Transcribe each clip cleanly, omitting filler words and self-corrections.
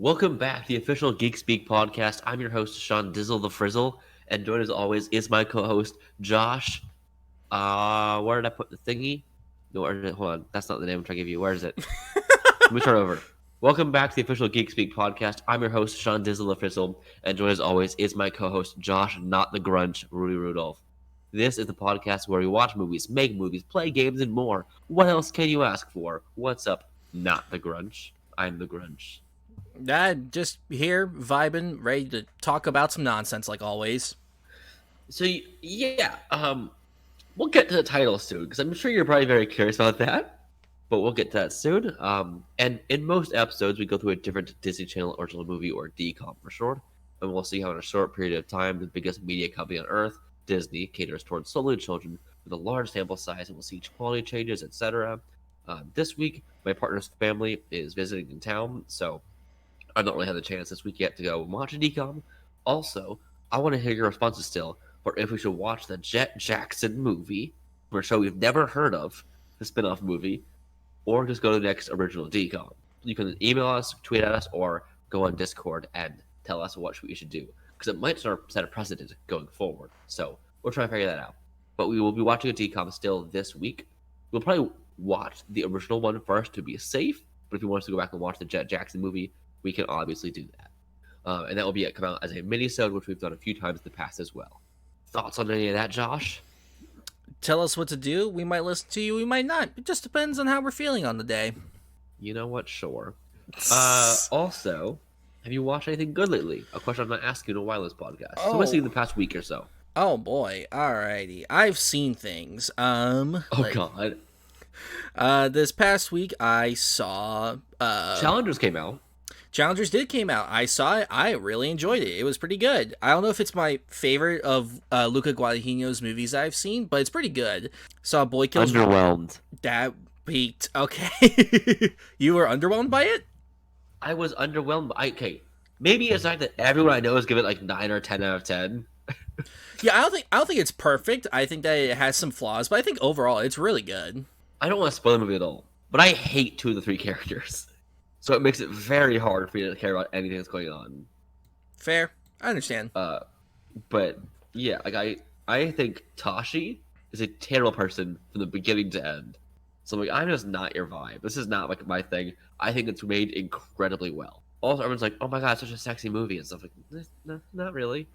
Welcome back to the official GeekSpeak podcast. I'm your host, Sean Dizzle the Frizzle, and joined as always is my co-host, Josh. Where did I put the thingy? No, hold on. That's not the name I'm trying to give you. Where is it? Let me start over. Welcome back to the official GeekSpeak podcast. I'm your host, Sean Dizzle the Frizzle, and joined as always is my co-host, Josh, not the Grunch, Rudy Rudolph. This is the podcast where we watch movies, make movies, play games, and more. What else can you ask for? What's up, not the Grunch? I'm the Grunch. Just here, vibing, ready to talk about some nonsense like always. So we'll get to the title soon because I'm sure you're probably very curious about that. But we'll get to that soon. And in most episodes, we go through a different Disney Channel original movie or DCOM for short, and we'll see how in a short period of time the biggest media company on earth, Disney, caters towards solely children with a large sample size, and we'll see quality changes, etc. This week, my partner's family is visiting in town, so I don't really have the chance this week yet to go watch a DCOM. Also, I want to hear your responses still for if we should watch the Jet Jackson movie, for a show we've never heard of, the spin-off movie, or just go to the next original DCOM. You can email us, tweet at us, or go on Discord and tell us what we should do, because it might set a precedent going forward. So we'll try to figure that out. But we will be watching a DCOM still this week. We'll probably watch the original one first to be safe, but if you want us to go back and watch the Jet Jackson movie, we can obviously do that. And that will come out as a mini-sode, which we've done a few times in the past as well. Thoughts on any of that, Josh? Tell us what to do. We might listen to you, we might not. It just depends on how we're feeling on the day. You know what? Sure. Also, have you watched anything good lately? A question I'm not asking in a while this podcast. So what's in the past week or so? Oh boy, alrighty. I've seen things. God. This past week I saw Challengers came out. Challengers did came out. I saw it. I really enjoyed it. It was pretty good. I don't know if it's my favorite of Luca Guadagnino's movies I've seen, but it's pretty good. Saw Boy Kills. Underwhelmed. That peaked. Okay. You were underwhelmed by it? I was underwhelmed. Okay. Maybe it's like that everyone I know is giving it like 9 or 10 out of 10. Yeah, I don't think it's perfect. I think that it has some flaws, but I think overall it's really good. I don't want to spoil the movie at all, but I hate 2 of the 3 characters. So it makes it very hard for me to care about anything that's going on. Fair. I understand. But yeah, like I think Tashi is a terrible person from the beginning to end. So I'm just not your vibe. This is not like my thing. I think it's made incredibly well. Also, everyone's like, "Oh my god, it's such a sexy movie" and stuff. Like, no, not really.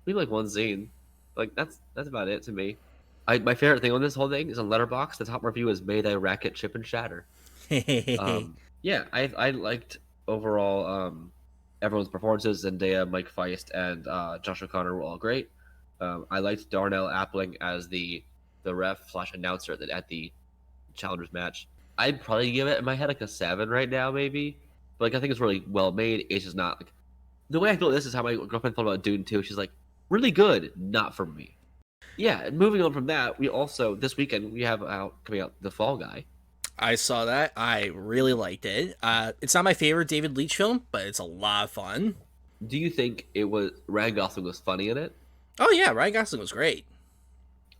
Maybe like one scene. Like that's about it to me. My favorite thing on this whole thing is on Letterboxd. The top review is "May Thy Racket Chip and Shatter." Yeah, I liked overall everyone's performances. Zendaya, Mike Feist, and Josh O'Connor were all great. I liked Darnell Appling as the ref / announcer at the Challengers match. I'd probably give it in my head like a 7 right now, maybe. But like I think it's really well made. It's just not like the way I feel. This is how my girlfriend felt about Dune 2. She's like, really good, not for me. Yeah, and moving on from that, we also this weekend we have coming out The Fall Guy. I saw that. I really liked it. It's not my favorite David Leitch film, but it's a lot of fun. Do you think Ryan Gosling was funny in it? Oh yeah, Ryan Gosling was great.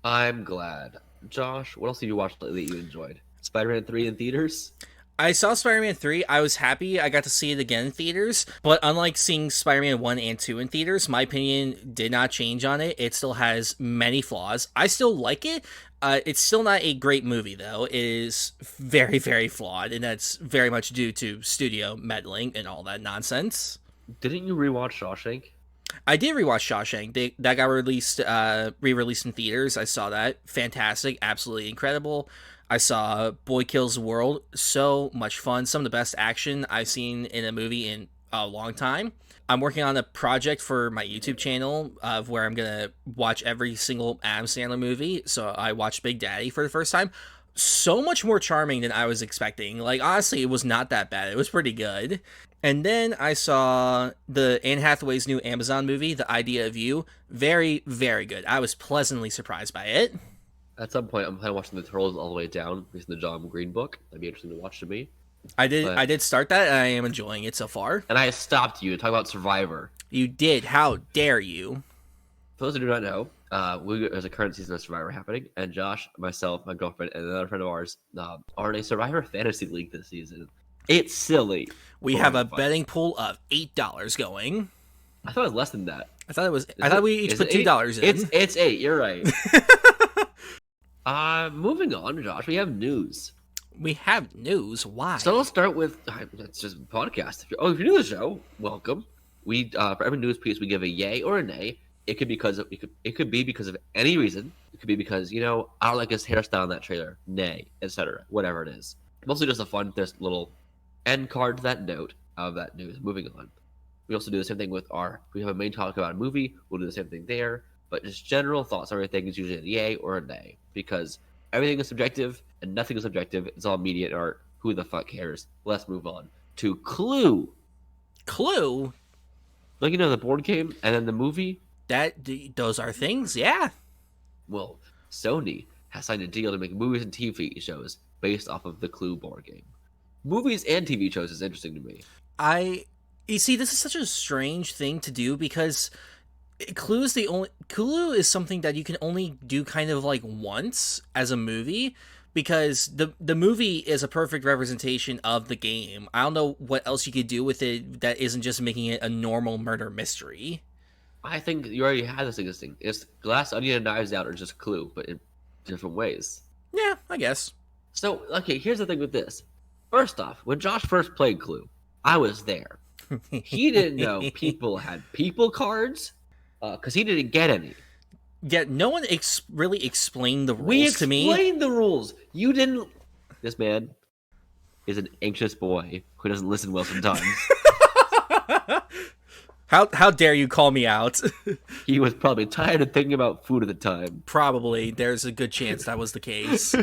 I'm glad. Josh, what else have you watched lately that you enjoyed? Spider-Man 3 in theaters? I saw Spider-Man 3. I was happy I got to see it again in theaters, but unlike seeing Spider-Man 1 and 2 in theaters, my opinion did not change on it. It still has many flaws. I still like it. It's still not a great movie, though. It is very, very flawed, and that's very much due to studio meddling and all that nonsense. Didn't you rewatch Shawshank? I did rewatch Shawshank. That got re-released in theaters. I saw that. Fantastic. Absolutely incredible. I saw Boy Kills World. So much fun. Some of the best action I've seen in a movie in a long time. I'm working on a project for my YouTube channel of where I'm going to watch every single Adam Sandler movie. So I watched Big Daddy for the first time. So much more charming than I was expecting. Like, honestly, it was not that bad. It was pretty good. And then I saw the Anne Hathaway's new Amazon movie, The Idea of You. Very, very good. I was pleasantly surprised by it. At some point, I'm planning on watching The Turtles All the Way Down, based on the John Green book. That'd be interesting to watch to me. I did start that, and I am enjoying it so far. And I stopped you to talk about Survivor. You did. How dare you? For those who do not know, there's a current season of Survivor happening, and Josh, myself, my girlfriend, and another friend of ours are in a Survivor fantasy league this season. It's silly. We But we're have a having fun. betting pool of $8 going. I thought it was less than that. I thought it was. Is I thought it? we each Is put it eight? $2 in. It's 8. You're right. Moving on, Josh. We have news. We have news. Why? So let's start with that's just a podcast. If you're new to the show, welcome. We for every news piece we give a yay or a nay. It could be because of any reason. It could be because I don't like his hairstyle in that trailer. Nay, etc. Whatever it is. Mostly just a fun this little end card to that note of that news. Moving on. We also do the same thing with we have a main topic about a movie. We'll do the same thing there. But just general thoughts on everything is usually a yay or a nay because everything is subjective and nothing is subjective. It's all media and art. Who the fuck cares? Let's move on to Clue. Clue? Like the board game and then the movie. Those are things, yeah. Well, Sony has signed a deal to make movies and TV shows based off of the Clue board game. Movies and TV shows is interesting to me. You see, this is such a strange thing to do because Clue is something that you can only do kind of like once as a movie because the movie is a perfect representation of the game. I don't know what else you could do with it that isn't just making it a normal murder mystery. I think you already had this existing. It's Glass Onion and Knives Out are just Clue, but in different ways. Yeah, I guess. So, okay, here's the thing with this. First off, when Josh first played Clue, I was there. He didn't know people had people cards because he didn't get any. Yeah, no one really explained the rules to me. We explained the rules. You didn't. This man is an anxious boy who doesn't listen well sometimes. How dare you call me out? He was probably tired of thinking about food at the time. Probably. There's a good chance that was the case.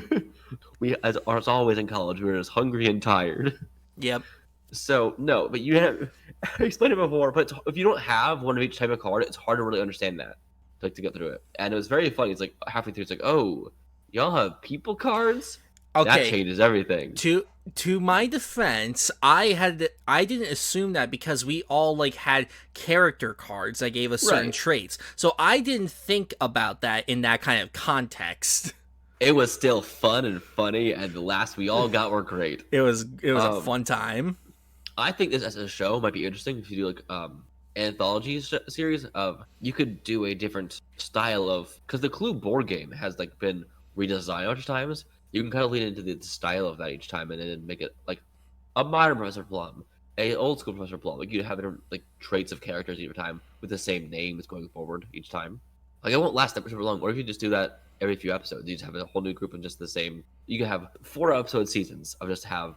As always in college, we were just hungry and tired. Yep. So, no, but you have I explained it before, but if you don't have one of each type of card, it's hard to really understand that, to get through it. And it was very funny. It's like halfway through, it's like, oh, y'all have people cards? Okay. That changes everything. To my defense, I didn't assume that because we all had character cards that gave us certain traits. So I didn't think about that in that kind of context. It was still fun and funny, and the laughs we all got were great. It was a fun time. I think this as a show might be interesting if you do anthology series of you could do a different style of because the Clue board game has been redesigned a bunch of times. You can kind of lean into the style of that each time and then make it like a modern Professor Plum, a old school Professor Plum. You have different traits of characters each time with the same names going forward each time. It won't last that super long. Or if you just do that every few episodes, you just have a whole new group and just the same. You can have 4 episode seasons of just have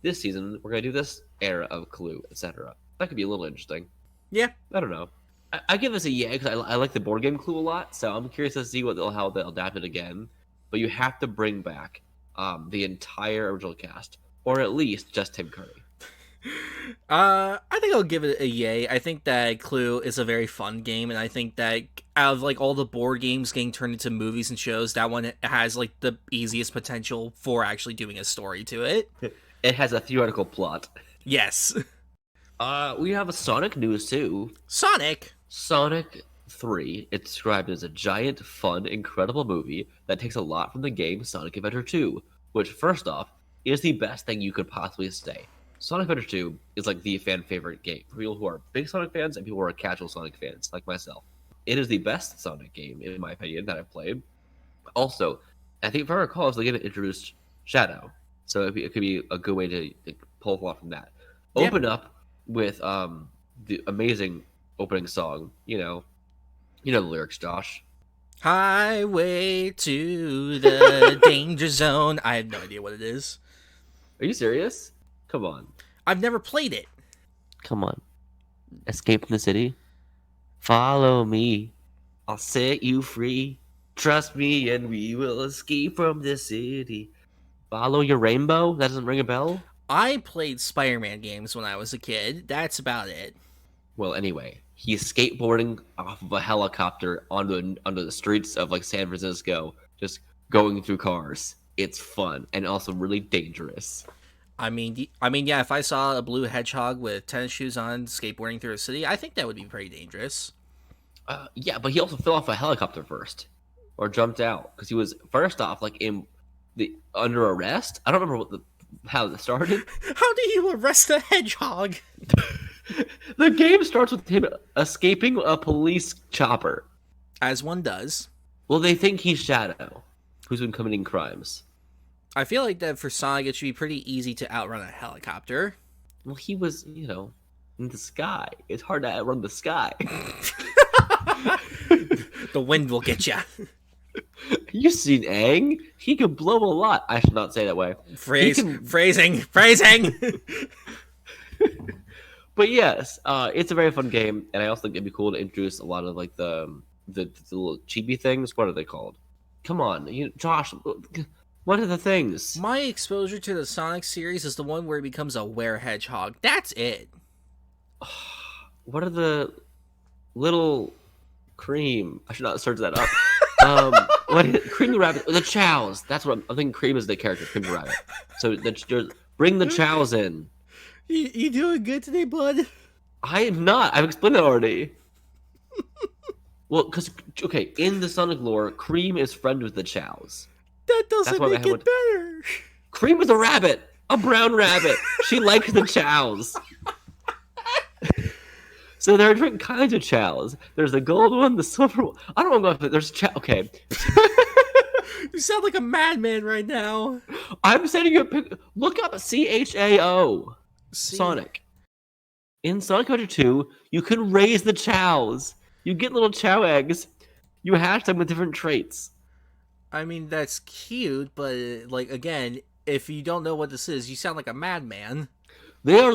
this season we're gonna do this era of Clue, etc. That could be a little interesting. Yeah, I don't know. I give this a yeah because I like the board game Clue a lot, so I'm curious to see how they'll adapt it again. But you have to bring back the entire original cast, or at least just Tim Curry. I think I'll give it a yay. I think that Clue is a very fun game, and I think that out of all the board games getting turned into movies and shows, that one has the easiest potential for actually doing a story to it. It has a theoretical plot. Yes. We have a Sonic news too. Sonic 3. It's described as a giant, fun, incredible movie that takes a lot from the game Sonic Adventure 2, which, first off, is the best thing you could possibly say. Sonic Adventure 2 is the fan favorite game for people who are big Sonic fans and people who are casual Sonic fans, like myself. It is the best Sonic game, in my opinion, that I've played. Also, I think if I recall, the game introduced Shadow, so it could be a good way to pull a lot from that. Yeah. Open up with the amazing opening song, you know the lyrics, Josh. Highway to the danger zone. I have no idea what it is. Are you serious? Come on. I've never played it. Come on. Escape from the city. Follow me. I'll set you free. Trust me and we will escape from the city. Follow your rainbow? That doesn't ring a bell? I played Spider-Man games when I was a kid. That's about it. Well, anyway, he's skateboarding off of a helicopter onto the streets of San Francisco, just going through cars. It's fun and also really dangerous. I mean, yeah. If I saw a blue hedgehog with tennis shoes on skateboarding through a city, I think that would be pretty dangerous. Yeah, but he also fell off a helicopter first, or jumped out because he was first off in under arrest. I don't remember what how it started. How do you arrest a hedgehog? The game starts with him escaping a police chopper. As one does. Well, they think he's Shadow, who's been committing crimes. I feel like that for Sonic, it should be pretty easy to outrun a helicopter. Well, he was, in the sky. It's hard to outrun the sky. The wind will get you. You seen Aang? He can blow a lot. I should not say that way. Phrasing. But yes, it's a very fun game, and I also think it'd be cool to introduce a lot of like the little chibi things. What are they called? Come on, Josh. What are the things? My exposure to the Sonic series is the one where he becomes a were-hedgehog. That's it. What are the little cream? I should not search that up. Cream the Rabbit? The Chows. That's what I think. Cream is the character. Cream the Rabbit. So bring the Chows in. You doing good today, bud? I am not. I've explained that already. Well, in the Sonic lore, Cream is friend with the Chows. That doesn't make it better. Cream is a rabbit, a brown rabbit. She likes the Chows. So there are different kinds of Chows. There's the gold one, the silver one. I don't know if there's Okay. You sound like a madman right now. I'm sending you a pic. Look up CHAO. Sonic. In Sonic Adventure 2, you can raise the Chows. You get little Chow eggs. You hatch them with different traits. I mean, that's cute, but, again, if you don't know what this is, you sound like a madman. They are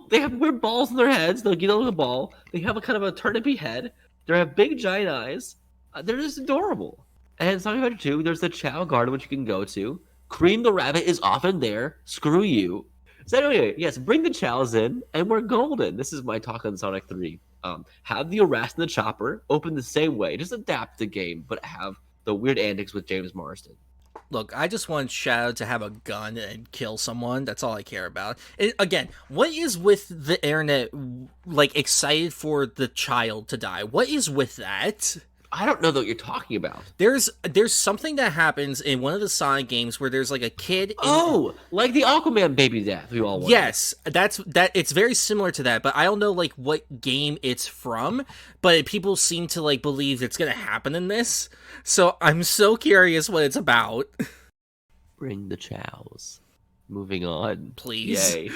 they have weird balls in their heads. They'll get over the ball. They have a kind of a turnipy head. They have big, giant eyes. They're just adorable. And in Sonic Adventure 2, there's the Chow Garden, which you can go to. Cream the Rabbit is often there. Screw you. So anyway, yes, bring the Chows in, and we're golden. This is my talk on Sonic 3. Have the Arrest and the Chopper open the same way. Just adapt the game, but have the weird antics with James Marsden. Look, I just want Shadow to have a gun and kill someone. That's all I care about. And again, what is with the internet, excited for the child to die? What is with that? I don't know what you're talking about. There's something that happens in one of the Sonic games where there's a kid. Like the Aquaman baby death we all wanted. Yes, it's very similar to that, but I don't know what game it's from. But people seem to believe it's gonna happen in this, so I'm so curious what it's about. Bring the Chows. Moving on, please. Yay.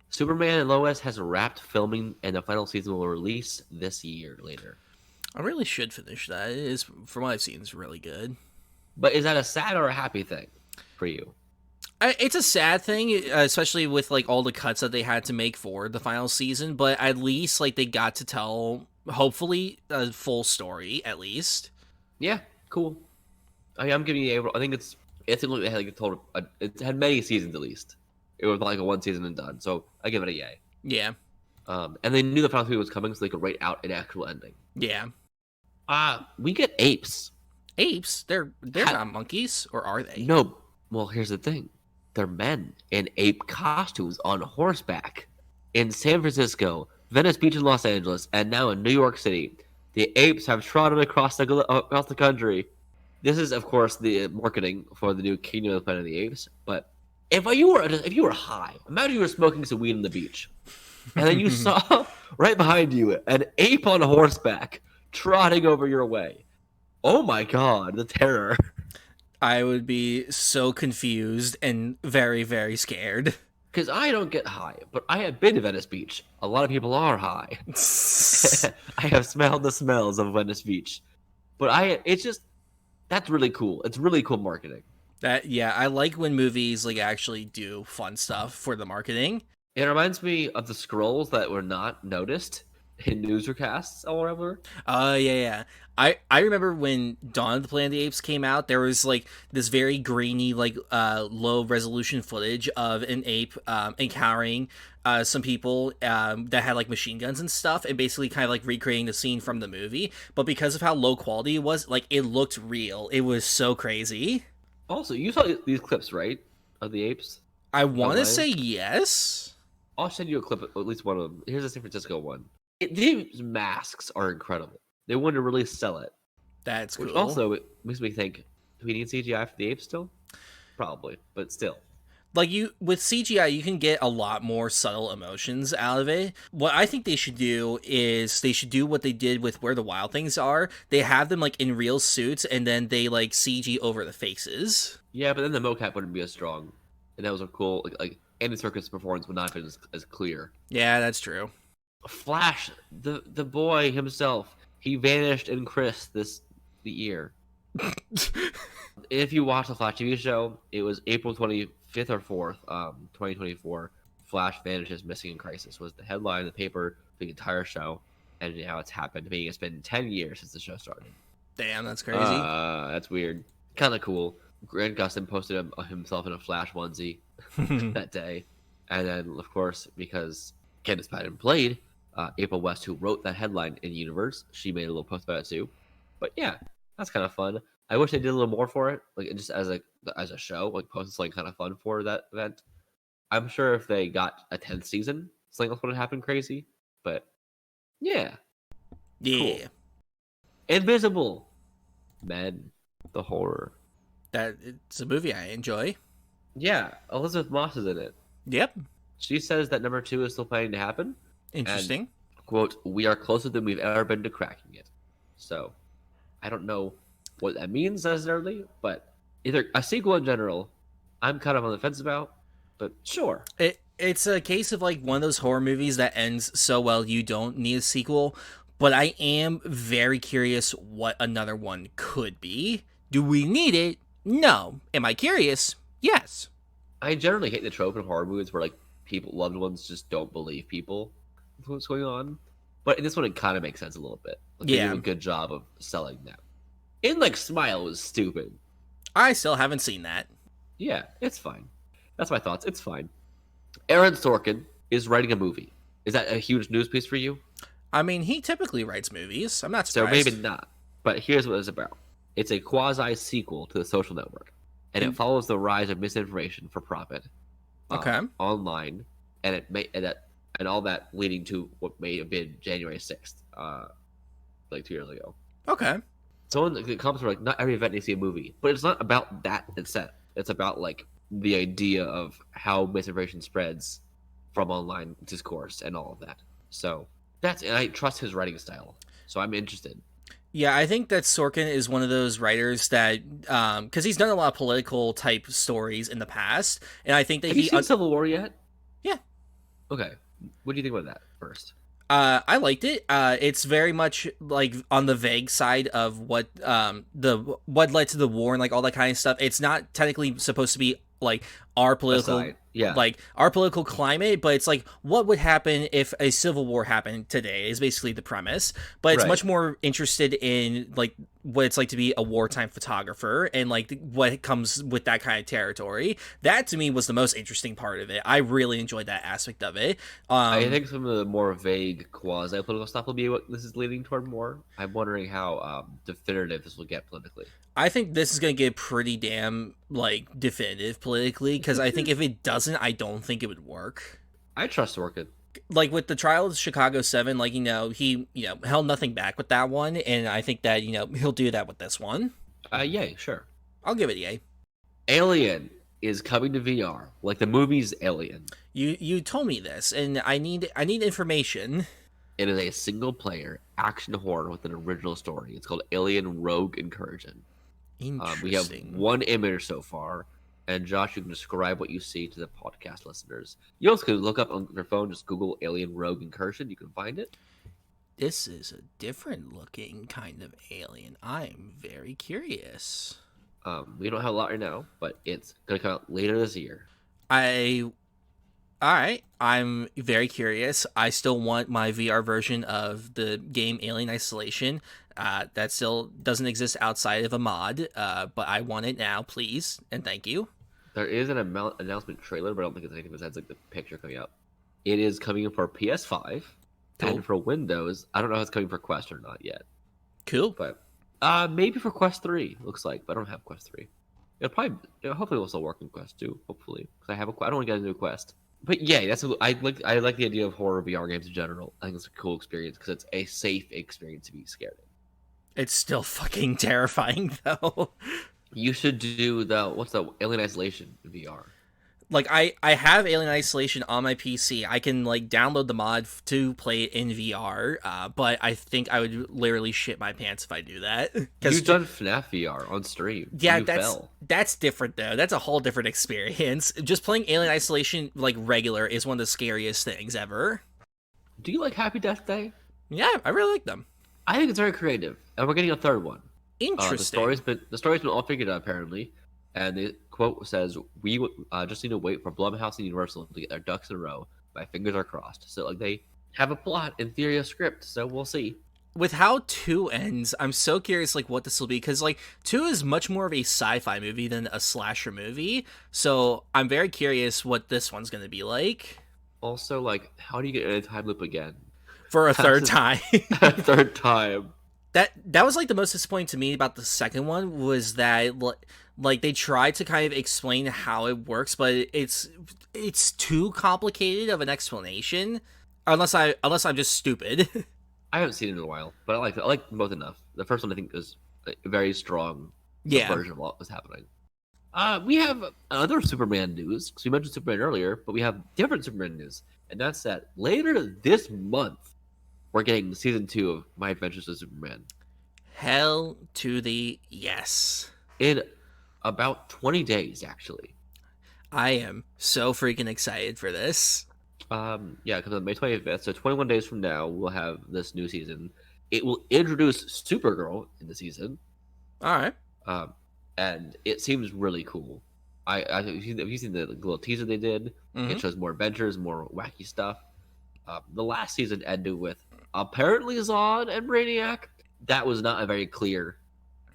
Superman and Lois has wrapped filming, and the final season will release this year later. I really should finish that. It is, from what I've seen, it's really good. But is that a sad or a happy thing for you? It's a sad thing, especially with all the cuts that they had to make for the final season. But at least they got to tell, hopefully, a full story at least. Yeah, cool. I'm giving you. I think it's they had a total. It had many seasons at least. It was not a one season and done. So I give it a yay. Yeah. And they knew the final season was coming, so they could write out an actual ending. Yeah. We get apes. Apes? They're not monkeys, or are they? No. Well, here's the thing. They're men in ape costumes on horseback. In San Francisco, Venice Beach in Los Angeles, and now in New York City, the apes have trotted across the country. This is, of course, the marketing for the new Kingdom of the Planet of the Apes. But if you were high, imagine you were smoking some weed on the beach, and then you saw right behind you an ape on horseback trotting over your way. Oh my god, the terror. I would be so confused and very, very scared. Because I don't get high, but I have been to Venice Beach. A lot of people are high. I have smelled the smells of Venice Beach. But that's really cool. It's really cool marketing. I like when movies actually do fun stuff for the marketing. It reminds me of the scrolls that were not noticed in newscasts all over. Yeah. I remember when Dawn of the Planet of the Apes came out, there was this very grainy, low resolution footage of an ape encountering some people that had machine guns and stuff, and basically kind of recreating the scene from the movie. But because of how low quality it was, it looked real. It was so crazy. Also, you saw these clips, right, of the apes? I want to say yes. I'll send you a clip, at least one of them. Here's a San Francisco one. These masks are incredible. They want to really sell it. That's cool. Which also makes me think, do we need CGI for the apes still? Probably, but still. like you with CGI, you can get a lot more subtle emotions out of it. What I think they should do is they should do what they did with Where the Wild Things Are. They have them like in real suits, and then they like CG over the faces. Yeah, but then the mocap wouldn't be as strong, and that was a cool like Andy Serkis' performance would not have been as clear. Yeah, that's true. Flash, the boy himself, he vanished in Chris the year. If you watch the Flash TV show, it was April 25th or 4th, 2024. Flash vanishes missing in crisis was the headline in the paper for the entire show, and now it's happened. Meaning it's been 10 years since the show started. Damn, that's crazy. That's weird. Kind of cool. Grant Gustin posted himself in a Flash onesie that day, and then of course because Candice Patton played April West, who wrote that headline in Universe, she made a little post about it too. But yeah, that's kind of fun. I wish they did a little more for it, like just as a show, like posting something kind of fun for that event. I'm sure if they got a 10th season, something else would have happened crazy. But yeah, Yeah, cool. Invisible Men, the horror. that it's a movie I enjoy. Yeah, Elizabeth Moss is in it. Yep, She says that number 2 is still planning to happen. interesting. And, quote, "We are closer than we've ever been to cracking it." So, I don't know what that means necessarily, but either a sequel in general, I'm kind of on the fence about. But sure, It's a case of like one of those horror movies that ends so well you don't need a sequel. But I am very curious what another one could be. Do we need it? No. Am I curious? Yes. I generally hate the trope in horror movies where like people, loved ones, just don't believe people with what's going on. But in this one, it kind of makes sense a little bit. Like, they Yeah. do a good job of selling that. In like Smile was stupid. I still haven't seen that. Yeah, it's fine. That's my thoughts. It's fine. Aaron Sorkin is writing a movie. Is that a huge news piece for you? I mean, he typically writes movies. I'm not So surprised. maybe not. But here's what it's about. It's a quasi sequel to The Social Network, and it follows the rise of misinformation for profit Okay. online, and and all that leading to what may have been January 6th, like 2 years ago. Okay. So it comes from like not every event needs to see a movie, but it's not about that instead. It's about like the idea of how misinformation spreads from online discourse and all of that. So and I trust his writing style, so I'm interested. Yeah, I think that Sorkin is one of those writers that, because he's done a lot of political type stories in the past, and I think that Have you seen Civil War yet? Yeah. Okay. What do you think about that first? I liked it. It's very much like on the vague side of what what led to the war and like all that kind of stuff. It's not technically supposed to be like our political Aside. Yeah. like our political climate, but it's like what would happen if a civil war happened today is basically the premise. But it's Right. much more interested in like what it's like to be a wartime photographer and like what comes with that kind of territory. That to me was the most interesting part of it. I really enjoyed that aspect of it. I think some of the more vague quasi-political stuff will be what this is leaning toward more. I'm wondering how definitive this will get politically. I think this is going to get pretty damn like definitive politically because I think if it doesn't, I don't think it would work. I trust Sorkin. Like with the trial of Chicago 7, like, he, held nothing back with that one. And I think that, he'll do that with this one. Yay, sure. I'll give it yay. Alien is coming to VR, like the movie's Alien. You told me this and I need information. It is a single-player action horror with an original story. It's called Alien Rogue Incursion. Interesting. We have one image so far, and Josh, you can describe what you see to the podcast listeners. You also can look up on your phone, just Google Alien Rogue Incursion. You can find it. This is a different looking kind of alien. I'm very curious. We don't have a lot right now, but it's going to come out later this year. All right, I'm very curious. I still want my VR version of the game Alien Isolation. That still doesn't exist outside of a mod, but I want it now, please, and thank you. There is an announcement trailer, but I don't think it's anything besides like the picture coming up. It is coming for PS5 Cool. and for Windows. I don't know if it's coming for Quest or not yet, Cool. but maybe for Quest 3. Looks like, but I don't have Quest 3. Hopefully, it'll still work in Quest 2. Hopefully, because I don't want to get a new Quest. But yeah, I like the idea of horror VR games in general. I think it's a cool experience because it's a safe experience to be scared in. It's still fucking terrifying though. You should do what's the Alien Isolation VR? Like I have Alien Isolation on my PC. I can like download the mod to play it in VR. But I think I would literally shit my pants if I do that. Because You've done FNAF VR on stream. yeah, You fell. that's different though. That's a whole different experience. Just playing Alien Isolation like regular is one of the scariest things ever. Do you like Happy Death Day? Yeah, I really like them. I think it's very creative, and we're getting a third one. Interesting. The story's been all figured out apparently, and the quote says, "We just need to wait for Blumhouse and Universal to get their ducks in a row. My fingers are crossed." So like they have a plot, in theory, a script. So we'll see. With how 2 ends, I'm so curious like what this will be, because like 2 is much more of a sci-fi movie than a slasher movie. So I'm very curious what this one's going to be like Also, like, how do you get in a time loop again? for a third time. A third time. That was like the most disappointing to me about the second one, was that like they tried to kind of explain how it works, but it's too complicated of an explanation, unless I'm just stupid. I haven't seen it in a while, but I like them both enough. The first one I think is a very strong Yeah. version of what was happening. We have other Superman news, because we mentioned Superman earlier, but we have different Superman news, and that's that later this month we're getting season 2 of My Adventures with Superman Hell to the yes. in about 20 days, actually. I am so freaking excited for this. Yeah, because on May 25th, so 21 days from now, we'll have this new season. It will introduce Supergirl in the season. All right. And it seems really cool. Have you seen the little teaser they did? Mm-hmm. It shows more adventures, more wacky stuff. The last season ended with apparently Zod and Brainiac. That was not a very clear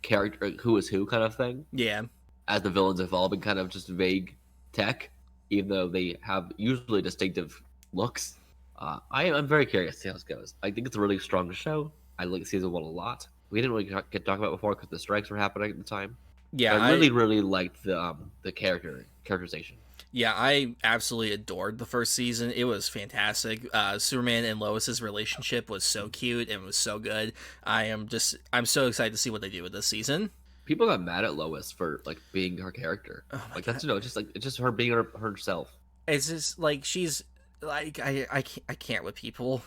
character, who is who kind of thing. Yeah. As the villains evolve in kind of just vague tech, even though they have usually distinctive looks. I'm very curious to see how this goes. I think it's a really strong show. I like season 1 a lot. We didn't really get to talk about it before because the strikes were happening at the time. Yeah, I really liked the characterization. Yeah, I absolutely adored the first season. It was fantastic. Superman and Lois's relationship was so cute and was so good. I'm so excited to see what they do with this season. People got mad at Lois for like being her character. Oh my like God. that's it's just her being herself. It's just like she's like I can't with people.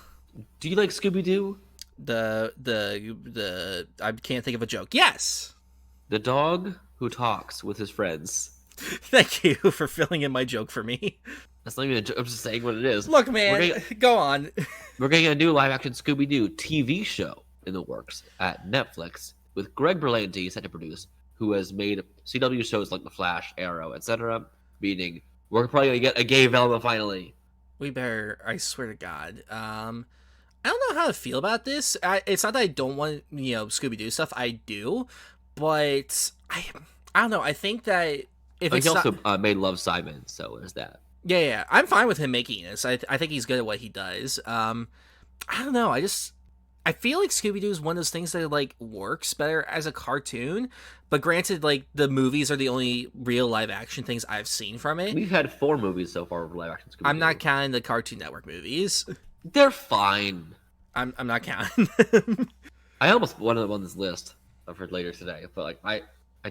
Do you like Scooby-Doo? The I can't think of a joke. Yes. The dog who talks with his friends. Thank you for filling in my joke for me. That's not even a joke. I'm just saying what it is. Look, man, go on. We're getting a new live-action Scooby-Doo TV show in the works at Netflix with Greg Berlanti set to produce, who has made CW shows like The Flash, Arrow, etc. Meaning, we're probably gonna get a gay Velma finally. We better. I swear to God. I don't know how to feel about this. It's not that I don't want Scooby-Doo stuff. I do, but I don't know. I think that if He it's also not, made Love, Simon, so there's that. yeah, I'm fine with him making this. I think he's good at what he does. I don't know. I feel like Scooby-Doo is one of those things that like works better as a cartoon. But granted, like the movies are the only real live action things I've seen from it. We've had 4 movies so far of live action Scooby-Doo. I'm not counting the Cartoon Network movies. They're fine. I'm not counting. I almost wanted them on this list for later today, but like I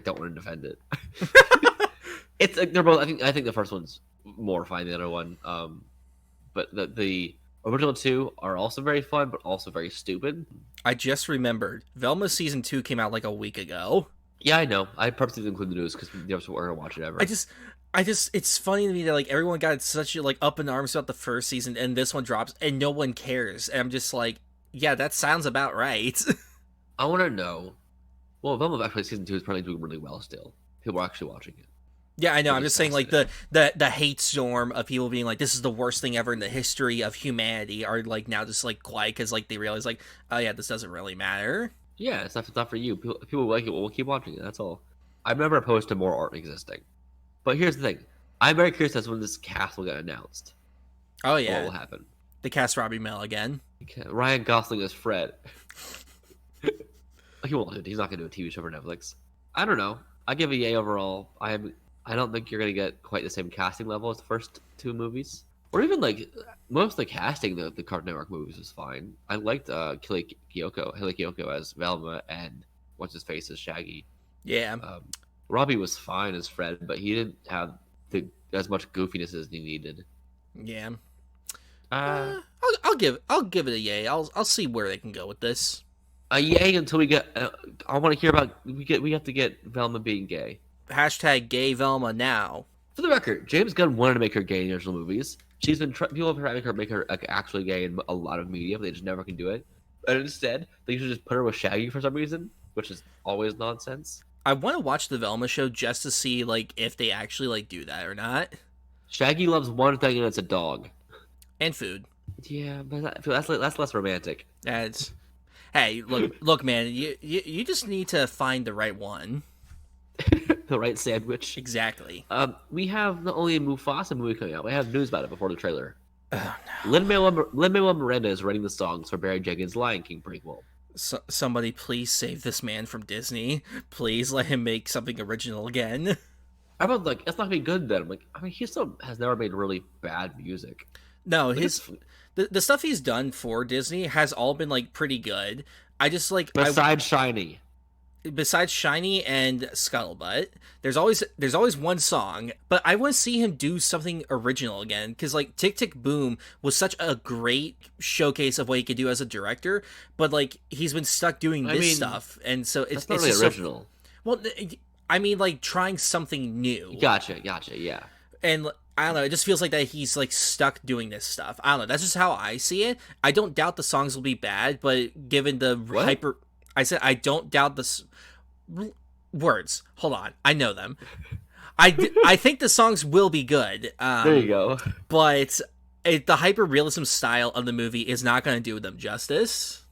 don't want to defend it. It's like they're both. I think the first one's more fine than the other one. But the original 2 are also very fun, but also very stupid. I just remembered Velma season 2 came out like a week ago. Yeah, I know. I purposely didn't include the news because we never were gonna watch it ever. I just, it's funny to me that like everyone got such like up in arms about the first season, and this one drops, and no one cares. And I'm just like, yeah, that sounds about right. I want to know. Well, Velma actually season 2 is probably doing really well still. People are actually watching it. Yeah, I know. Which I'm is just saying, like fascinating. the hate storm of people being like, "This is the worst thing ever in the history of humanity," are like now just like quiet because like they realize like, oh yeah, this doesn't really matter. Yeah, it's not for you. People like it. Well, we'll keep watching it. That's all. I'm never opposed to more art existing. But here's the thing. I'm very curious as to when this cast will get announced. Oh What yeah, will happen? they cast Robbie Mel again. Okay, Ryan Gosling as Fred. He won't do it. He's not going to do a TV show for Netflix. I don't know. I give a yay overall. I don't think you're going to get quite the same casting level as the first 2 movies. Or even like most of the casting, the Cartoon Network movies was fine. I liked Haley Kiyoko as Velma and what's his face as Shaggy. Yeah, Robbie was fine as Fred, but he didn't have the as much goofiness as he needed. Yeah. Uh, I'll give it a yay. I'll see where they can go with this. a yay until we get. I want to hear about we have to get Velma being gay. Hashtag gay Velma now. For the record, James Gunn wanted to make her gay in the original movies. She's been people have tried to make her like, actually gay in a lot of media, but they just never can do it. And instead, they should just put her with Shaggy for some reason, which is always nonsense. I want to watch the Velma show just to see like if they actually like do that or not. Shaggy loves one thing, and it's a dog. And food. Yeah, but that's less romantic. That's hey, look, man. You just need to find the right one. The right sandwich. Exactly. We have not only a Mufasa movie coming out, we have news about it before the trailer. Oh, no. Lin-Manuel Miranda is writing the songs for Barry Jenkins' Lion King prequel. Somebody please save this man from Disney. Please let him make something original again. I was like, it's not gonna be good then. I'm like, I mean, he still has never made really bad music. No, Like, the stuff he's done for Disney has all been like pretty good. I just like besides Shiny. besides Shiny and Scuttlebutt, there's always one song, but I want to see him do something original again because like Tick Tick Boom was such a great showcase of what he could do as a director, but like he's been stuck doing this stuff, and so it's not really original. Well, I mean, like trying something new. Gotcha, yeah. And I don't know, it just feels like that he's like stuck doing this stuff. I don't know. That's just how I see it. I don't doubt the songs will be bad, but given the What? I said I don't doubt the words. Hold on, I know them. I think the songs will be good. There you go. But the hyper realism style of the movie is not going to do them justice.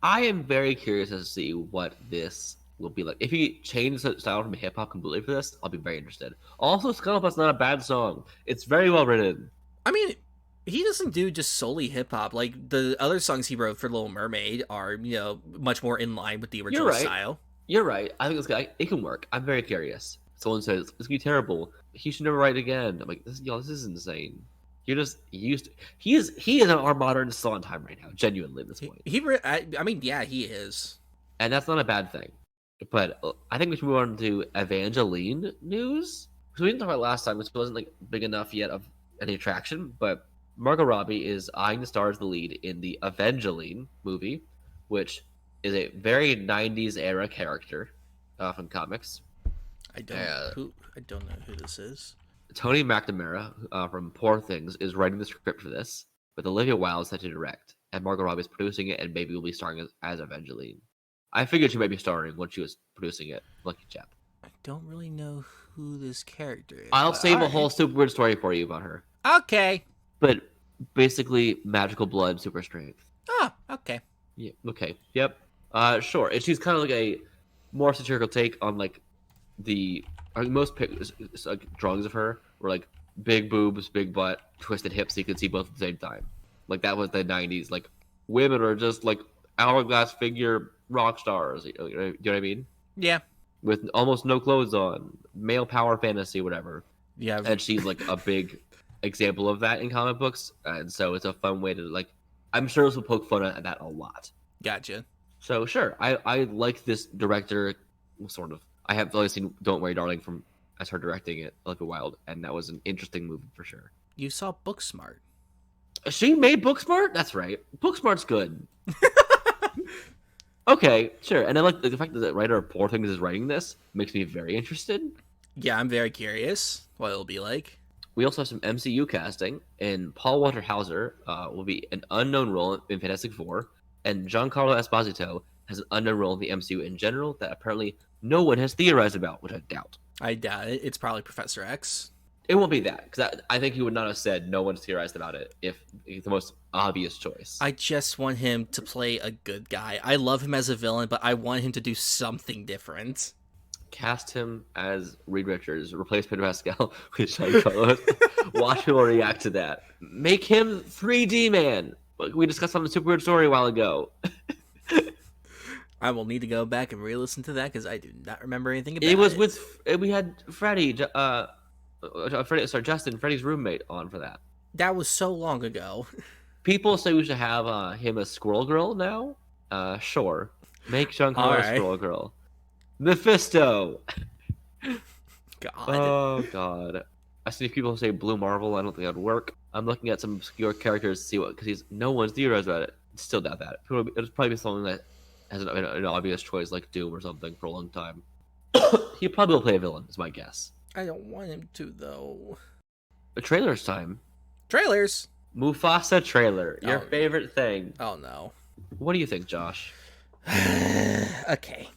I am very curious to see what this will be like. If he changes the style from hip hop completely for this, I'll be very interested. Also, Scuttlebutt's not a bad song. It's very well written. I mean, he doesn't do just solely hip hop. Like the other songs he wrote for Little Mermaid are, much more in line with the original style. You're right. I think it can work. I'm very curious. Someone says it's gonna be terrible. He should never write again. I'm like, this is insane. You're just used to, he is our modern Sondheim right now, genuinely at this point. I mean, yeah, he is. And that's not a bad thing. But I think we should move on to Evangeline news. Because we didn't talk about it last time, which wasn't like big enough yet of any attraction. But Margot Robbie is eyeing to star as the lead in the Evangeline movie, which is a very 90s era character from comics. I don't know who this is. Tony McNamara from Poor Things is writing the script for this, with Olivia Wilde set to direct, and Margot Robbie is producing it, and maybe will be starring as Evangeline. I figured she might be starring when she was producing it. Lucky chap. I don't really know who this character is. I'll save a whole super weird story for you about her. Okay. But basically, magical blood, super strength. Oh, okay. Yeah. Okay. Yep. Sure. And she's kind of like a more satirical take on like most drawings of her were like big boobs, big butt, twisted hips, so you could see both at the same time. Like that was the 90s. Like women are just like hourglass figure rock stars. You know what I mean? Yeah. With almost no clothes on, male power fantasy, whatever. Yeah. And she's like a big example of that in comic books, and so it's a fun way to like. I'm sure this will poke fun at that a lot. Gotcha. So sure, I like this director, sort of. I have only seen "Don't Worry, Darling" as her directing it, Olivia Wilde, and that was an interesting movie for sure. You saw Booksmart. She made Booksmart. That's right. Booksmart's good. Okay, sure. And I like the fact that the writer of Poor Things is writing this makes me very interested. Yeah, I'm very curious what it'll be like. We also have some MCU casting, and Paul Walter Hauser will be an unknown role in Fantastic Four, and Giancarlo Esposito has an unknown role in the MCU in general that apparently no one has theorized about, which I doubt. I doubt it. It's probably Professor X. It won't be that, because I think he would not have said no one's theorized about it if it's the most obvious choice. I just want him to play a good guy. I love him as a villain, but I want him to do something different. Cast him as Reed Richards, replace Pedro Pascal with Giancarlo. Watch people react to that. Make him 3D man. We discussed on the Super Weird Story a while ago. I will need to go back and re-listen to that because I do not remember anything about it. It was we had Justin, Freddie's roommate, on for that. That was so long ago. People say we should have him as Squirrel Girl now. Sure. Make Giancarlo Squirrel Girl. Mephisto. God. Oh God. I see people say Blue Marvel. I don't think that'd work. I'm looking at some obscure characters to see what, because no one's theorized about it. Still doubt that. It'll probably be something that has an obvious choice like Doom or something for a long time. He probably will play a villain, is my guess. I don't want him to, though. The trailer's time. Trailers. Mufasa trailer. Your Oh. favorite thing. Oh, no. What do you think, Josh? Okay.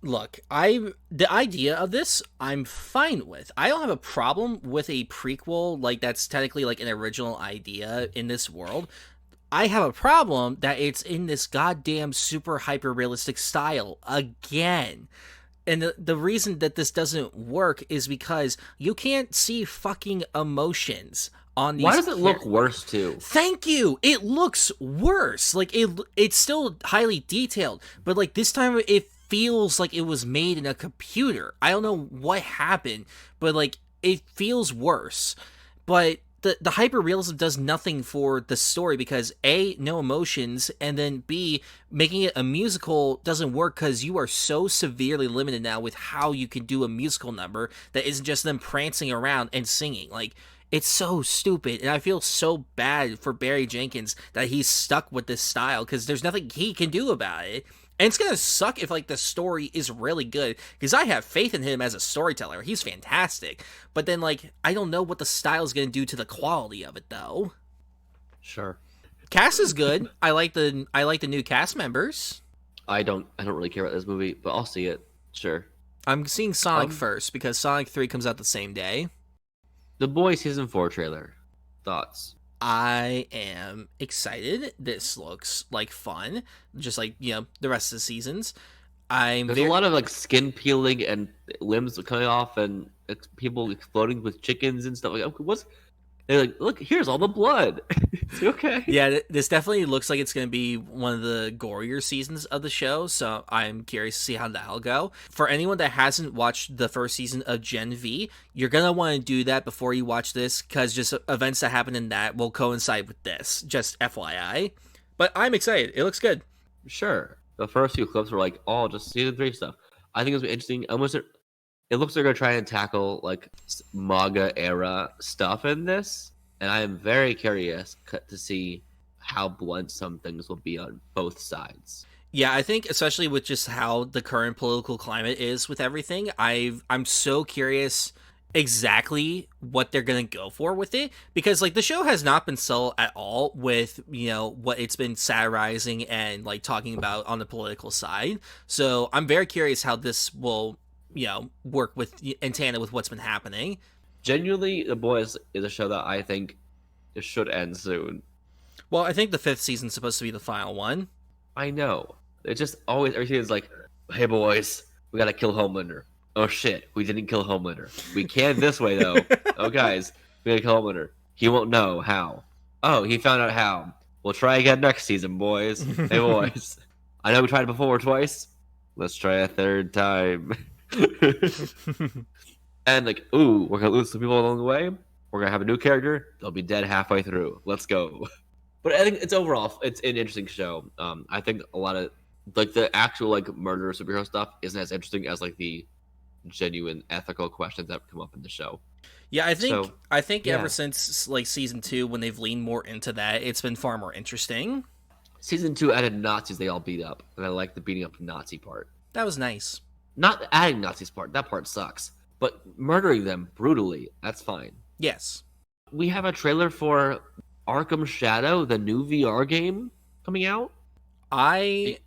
Look, the idea of this, I'm fine with. I don't have a problem with a prequel, like, that's technically, like, an original idea in this world. I have a problem that it's in this goddamn super hyper-realistic style again. And the reason that this doesn't work is because you can't see fucking emotions on these. Why does it look worse, too? Thank you. It looks worse. Like it's still highly detailed, but like this time it feels like it was made in a computer. I don't know what happened, but like it feels worse. But the hyper realism does nothing for the story because A, no emotions, and then B, making it a musical doesn't work because you are so severely limited now with how you can do a musical number that isn't just them prancing around and singing. Like, it's so stupid, and I feel so bad for Barry Jenkins that he's stuck with this style because there's nothing he can do about it. And it's gonna suck if like the story is really good because I have faith in him as a storyteller. He's fantastic, but then like I don't know what the style is gonna do to the quality of it though. Sure. Cast is good. I like the new cast members. I don't really care about this movie, but I'll see it. Sure. I'm seeing Sonic first because Sonic 3 comes out the same day. The Boys Season 4 trailer. Thoughts? I am excited. This looks like fun, just like the rest of the seasons. There's a lot of like skin peeling and limbs coming off, and people exploding with chickens and stuff. Like, what's? They're like, look, here's all the blood. It's okay. Yeah, this definitely looks like it's going to be one of the gorier seasons of the show, so I'm curious to see how that'll go. For anyone that hasn't watched the first season of Gen V, you're going to want to do that before you watch this, because just events that happen in that will coincide with this, just FYI. But I'm excited. It looks good. Sure. The first few clips were like, oh, just season 3 stuff. I think it's interesting. It looks like they're going to try and tackle like MAGA era stuff in this. And I am very curious to see how blunt some things will be on both sides. Yeah, I think especially with just how the current political climate is with everything, I'm so curious exactly what they're going to go for with it, because like the show has not been subtle at all with what it's been satirizing and like talking about on the political side. So I'm very curious how this will work with in tandem with what's been happening. Genuinely, The Boys is a show that I think it should end soon. Well, I think the 5th season's supposed to be the final one. I know. It's just always, everything is like, hey boys, we gotta kill Homelander. Oh shit, we didn't kill Homelander. We can this way though. Oh guys, we gotta kill Homelander. He won't know how. Oh, he found out how. We'll try again next season, boys. Hey boys. I know we tried before twice. Let's try a third time. And like, ooh, we're gonna lose some people along the way. We're gonna have a new character. They'll be dead halfway through. Let's go. But I think it's an interesting show. I think a lot of like the actual like murder superhero stuff isn't as interesting as like the genuine ethical questions that come up in the show. Yeah, I think ever since like season 2, when they've leaned more into that, it's been far more interesting. Season 2 added Nazis they all beat up, and I like the beating up Nazi part. That was nice. Not adding Nazis part. That part sucks. But murdering them brutally, that's fine. Yes. We have a trailer for Arkham Shadow, the new VR game coming out. I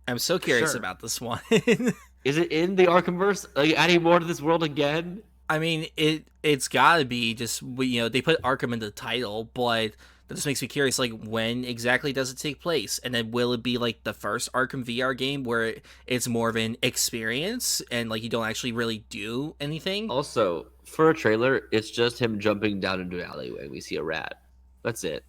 am so curious about this one. Is it in the Arkhamverse? Like adding more to this world again? I mean, it's gotta be just they put Arkham in the title, but that just makes me curious. Like, when exactly does it take place? And then will it be like the first Arkham VR game where it's more of an experience and like you don't actually really do anything? Also, for a trailer, it's just him jumping down into an alleyway and we see a rat. That's it.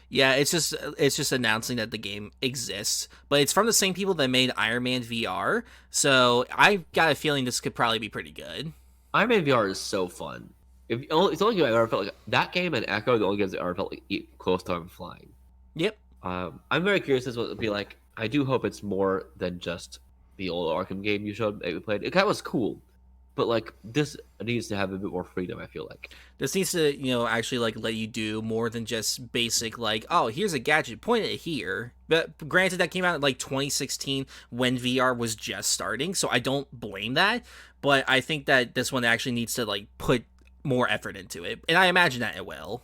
Yeah, it's just announcing that the game exists, but it's from the same people that made Iron Man VR, so I got a feeling this could probably be pretty good. Iron Man VR is so fun. It's the only game I ever felt like that game and Echo, the only games I ever felt like close to flying. Yep. I'm very curious as to what it'll be like. I do hope it's more than just the old Arkham game you showed that we played. It kind of was cool, but like this needs to have a bit more freedom. I feel like This needs to, actually like let you do more than just basic like, oh, here's a gadget, point it here. But granted, that came out in like 2016 when VR was just starting, so I don't blame that. But I think that this one actually needs to like put more effort into it, and I imagine that it will.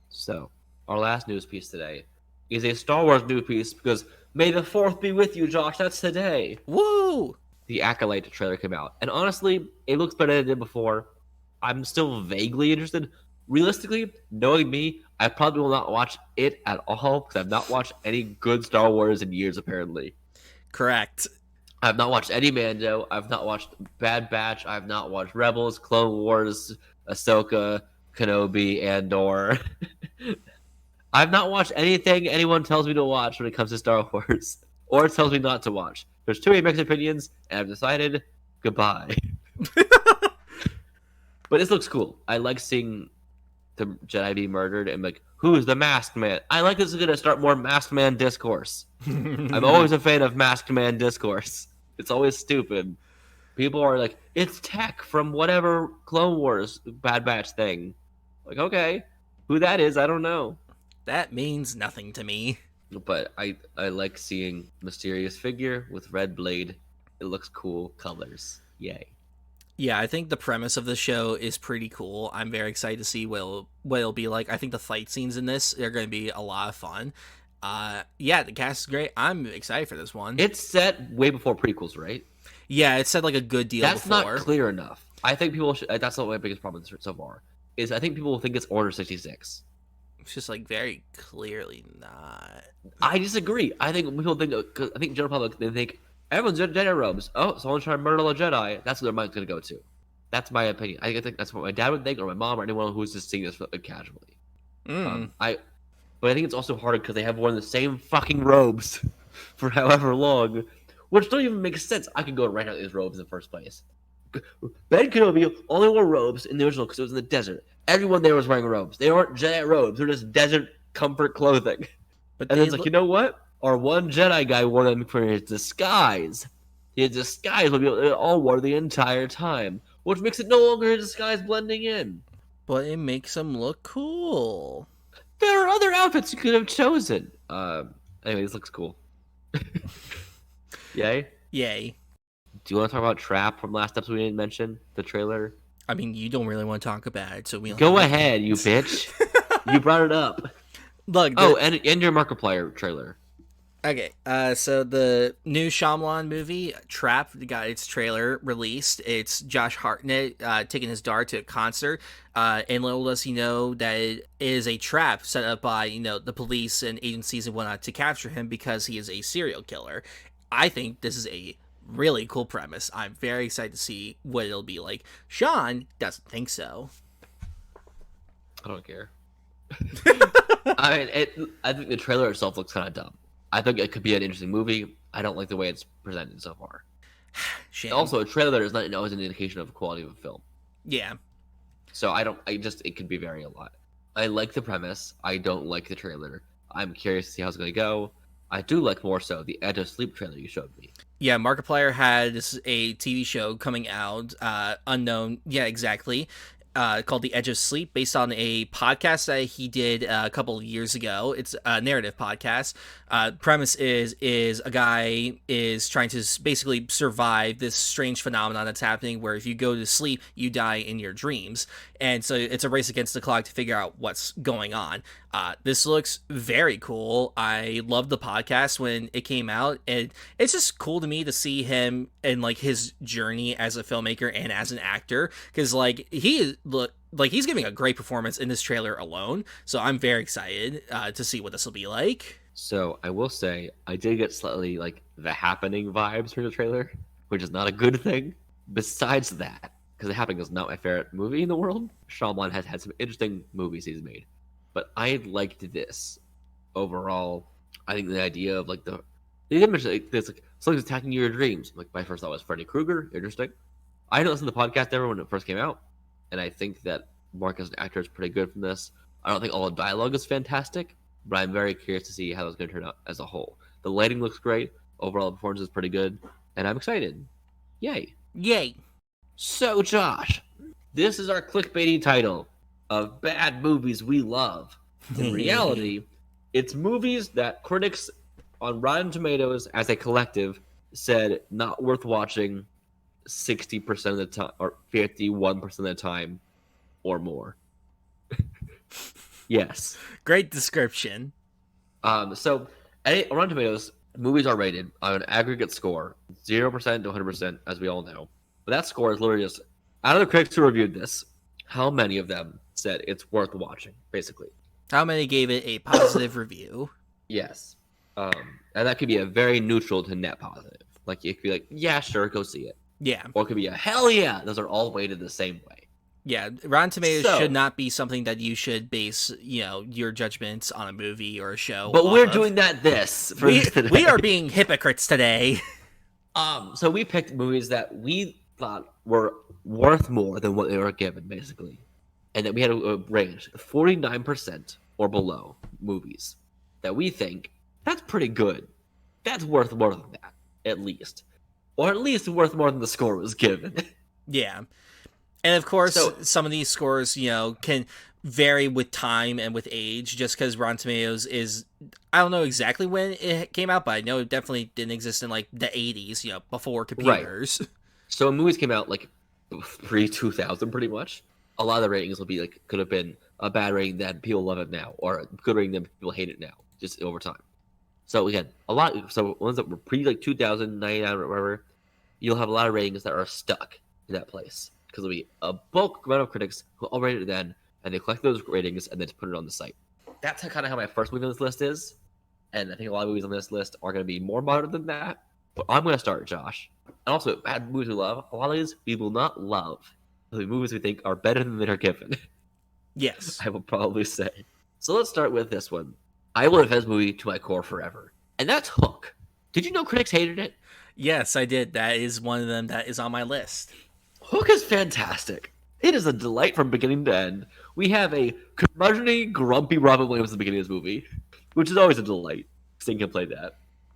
so. Our last news piece today is a Star Wars news piece because May the Fourth be with you, Josh. That's today. Woo! The Acolyte trailer came out, and honestly, it looks better than it did before. I'm still vaguely interested. Realistically, knowing me, I probably will not watch it at all because I've not watched any good Star Wars in years. Apparently, Correct. I've not watched any Mando. I've not watched Bad Batch. I've not watched Rebels, Clone Wars, Ahsoka, Kenobi, Andor. I've not watched anything anyone tells me to watch when it comes to Star Wars, or tells me not to watch. There's too many mixed opinions, and I've decided goodbye. But this looks cool. I like seeing the Jedi be murdered and like, who's the masked man? I like this is gonna start more masked man discourse. I'm always a fan of masked man discourse. It's always stupid. People are like, it's tech from whatever Clone Wars Bad Batch thing. Like, okay, who that is, I don't know. That means nothing to me. But I like seeing mysterious figure with red blade. It looks cool. Colors. Yay. Yeah, I think the premise of the show is pretty cool. I'm very excited to see what it'll be like. I think the fight scenes in this are going to be a lot of fun. Yeah, the cast is great. I'm excited for this one. It's set way before prequels, right? Yeah, it said like a good deal That's before. not clear enough. I think people should. That's not my biggest problem so far. Is I think people will think it's Order 66. It's just like very clearly not. I disagree. I think people think. Cause I think general public they think everyone's in Jedi robes. Oh, someone's trying to murder a Jedi. That's what their mind's gonna go to. That's my opinion. I think that's what my dad would think, or my mom, or anyone who's just seeing this casually. But I think it's also harder because they have worn the same fucking robes for however long, which don't even make sense. I could go right out these robes in the first place. Ben Kenobi only wore robes in the original because it was in the desert. Everyone there was wearing robes. They weren't Jedi robes. They're just desert comfort clothing. But And it's like, you know what? Our one Jedi guy wore them for his disguise. His disguise will be all wore the entire time, which makes it no longer his disguise blending in. But it makes them look cool. There are other outfits you could have chosen. Anyway, this looks cool. Yay. Yay. Do you want to talk about Trap from last episode we didn't mention? The trailer? I mean, you don't really want to talk about it, so we Go ahead, you bitch. You brought it up. Look. And your Markiplier trailer. Okay, so the new Shyamalan movie, Trap, got its trailer released. It's Josh Hartnett taking his daughter to a concert, and little does he know that it is a trap set up by, the police and agencies and whatnot to capture him because he is a serial killer. I think this is a really cool premise. I'm very excited to see what it'll be like. Sean doesn't think so. I don't care. I think the trailer itself looks kind of dumb. I think it could be an interesting movie. I don't like the way it's presented so far. Shame. Also, a trailer is not always an indication of the quality of a film. Yeah. So it could be varying a lot. I like the premise. I don't like the trailer. I'm curious to see how it's going to go. I do like more so the Edge of Sleep trailer you showed me. Yeah, Markiplier had a TV show coming out, unknown. Yeah, exactly. Called The Edge of Sleep, based on a podcast that he did a couple of years ago. It's a narrative podcast. Premise is a guy is trying to basically survive this strange phenomenon that's happening where if you go to sleep, you die in your dreams. And so it's a race against the clock to figure out what's going on. This looks very cool. I loved the podcast when it came out, and it's just cool to me to see him and like his journey as a filmmaker and as an actor, because like he's giving a great performance in this trailer alone. So I'm very excited to see what this will be like. So I will say I did get slightly like The Happening vibes from the trailer, which is not a good thing. Besides that, because The Happening is not my favorite movie in the world, Shyamalan has had some interesting movies he's made. But I liked this overall. I think the idea of like they didn't mention like this, like something's attacking your dreams. Like my first thought was Freddy Krueger. Interesting. I didn't listen to the podcast ever when it first came out, and I think that Mark as an actor is pretty good from this. I don't think all the dialogue is fantastic, but I'm very curious to see how it's going to turn out as a whole. The lighting looks great. Overall, the performance is pretty good, and I'm excited. Yay! Yay! So, Josh, this is our clickbaity title of bad movies we love. In reality, it's movies that critics on Rotten Tomatoes as a collective said not worth watching 60% of the time or 51% of the time or more. Yes. Great description. So at Rotten Tomatoes, movies are rated on an aggregate score, 0% to 100%, as we all know. But that score is literally just, out of the critics who reviewed this, how many of them said it's worth watching, basically? How many gave it a positive review? Yes. And that could be a very neutral to net positive. Like, it could be like, yeah, sure, go see it. Yeah. Or it could be a, hell yeah. Those are all weighted the same way. Yeah, Rotten Tomatoes So- should not be something that you should base, your judgments on a movie or a show. But off we're of. doing this for We, today. we are being hypocrites today. So we picked movies that we thought were worth more than what they were given, basically. And that we had a range, 49% or below movies that we think, that's pretty good. That's worth more than that, at least. Or at least worth more than the score was given. Yeah. And of course, So- some of these scores, can vary with time and with age, just because Rotten Tomatoes is, I don't know exactly when it came out, but I know it definitely didn't exist in like the 80s, before computers. So when movies came out like pre-2000 pretty much, a lot of the ratings will be like, could have been a bad rating then, people love it now, or a good rating then, people hate it now, just over time. So we had a lot, so ones that were pre like 2000, 99 or whatever, you'll have a lot of ratings that are stuck in that place. Because there'll be a bulk amount of critics who all rated it then, and they collect those ratings and then just put it on the site. That's kind of how my first movie on this list is, and I think a lot of movies on this list are going to be more modern than that. But I'm going to start, Josh. And also, bad movies we love, a lot of these we will not love. The movies we think are better than they're given, Yes. I will probably say. So let's start with this one. I will defend this movie to my core forever, and that's Hook. Did you know critics hated it? Yes, I did. That is one of them that is on my list. Hook is fantastic. It is a delight from beginning to end. We have a curmudgeony, grumpy Robin Williams at the beginning of this movie, which is always a delight, seeing him play that.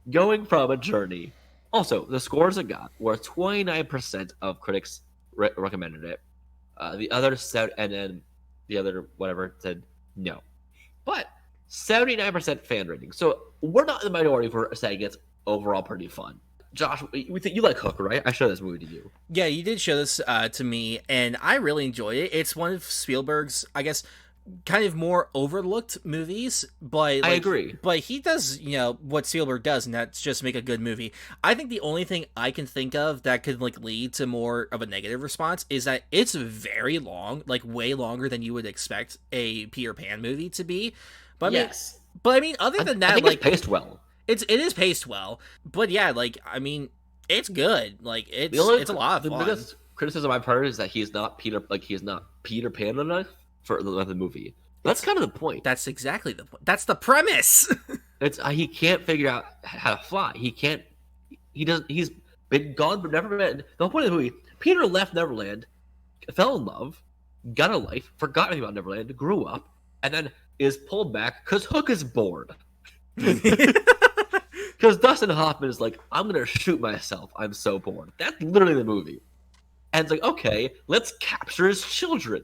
Going from a journey. Also, the scores it got were 29% of critics recommended it. The other said, and then the other whatever said no. But 79% fan rating. So we're not in the minority for saying it's overall pretty fun. Josh, we think you like Hook, right? I showed this movie to you. Yeah, you did show this to me, and I really enjoyed it. It's one of Spielberg's, I guess, kind of more overlooked movies, but I agree. But he does, what Spielberg does, and that's just make a good movie. I think the only thing I can think of that could lead to more of a negative response is that it's very long, way longer than you would expect a Peter Pan movie to be. But Yes. I mean, other than that, I think it's paced well. it is paced well, but yeah, I mean, it's good. It's a lot of the fun. biggest criticism I've heard is that he's not Peter Pan enough for the movie. That's kind of the point. That's exactly the point. That's the premise. It's he can't figure out how to fly. He can't. He doesn't. He's been gone but Neverland. The whole point of the movie: Peter left Neverland, fell in love, got a life, forgot everything about Neverland, grew up, and then is pulled back because Hook is bored. Because Dustin Hoffman is like, I'm gonna shoot myself. I'm so bored. That's literally the movie. And it's like, okay, let's capture his children.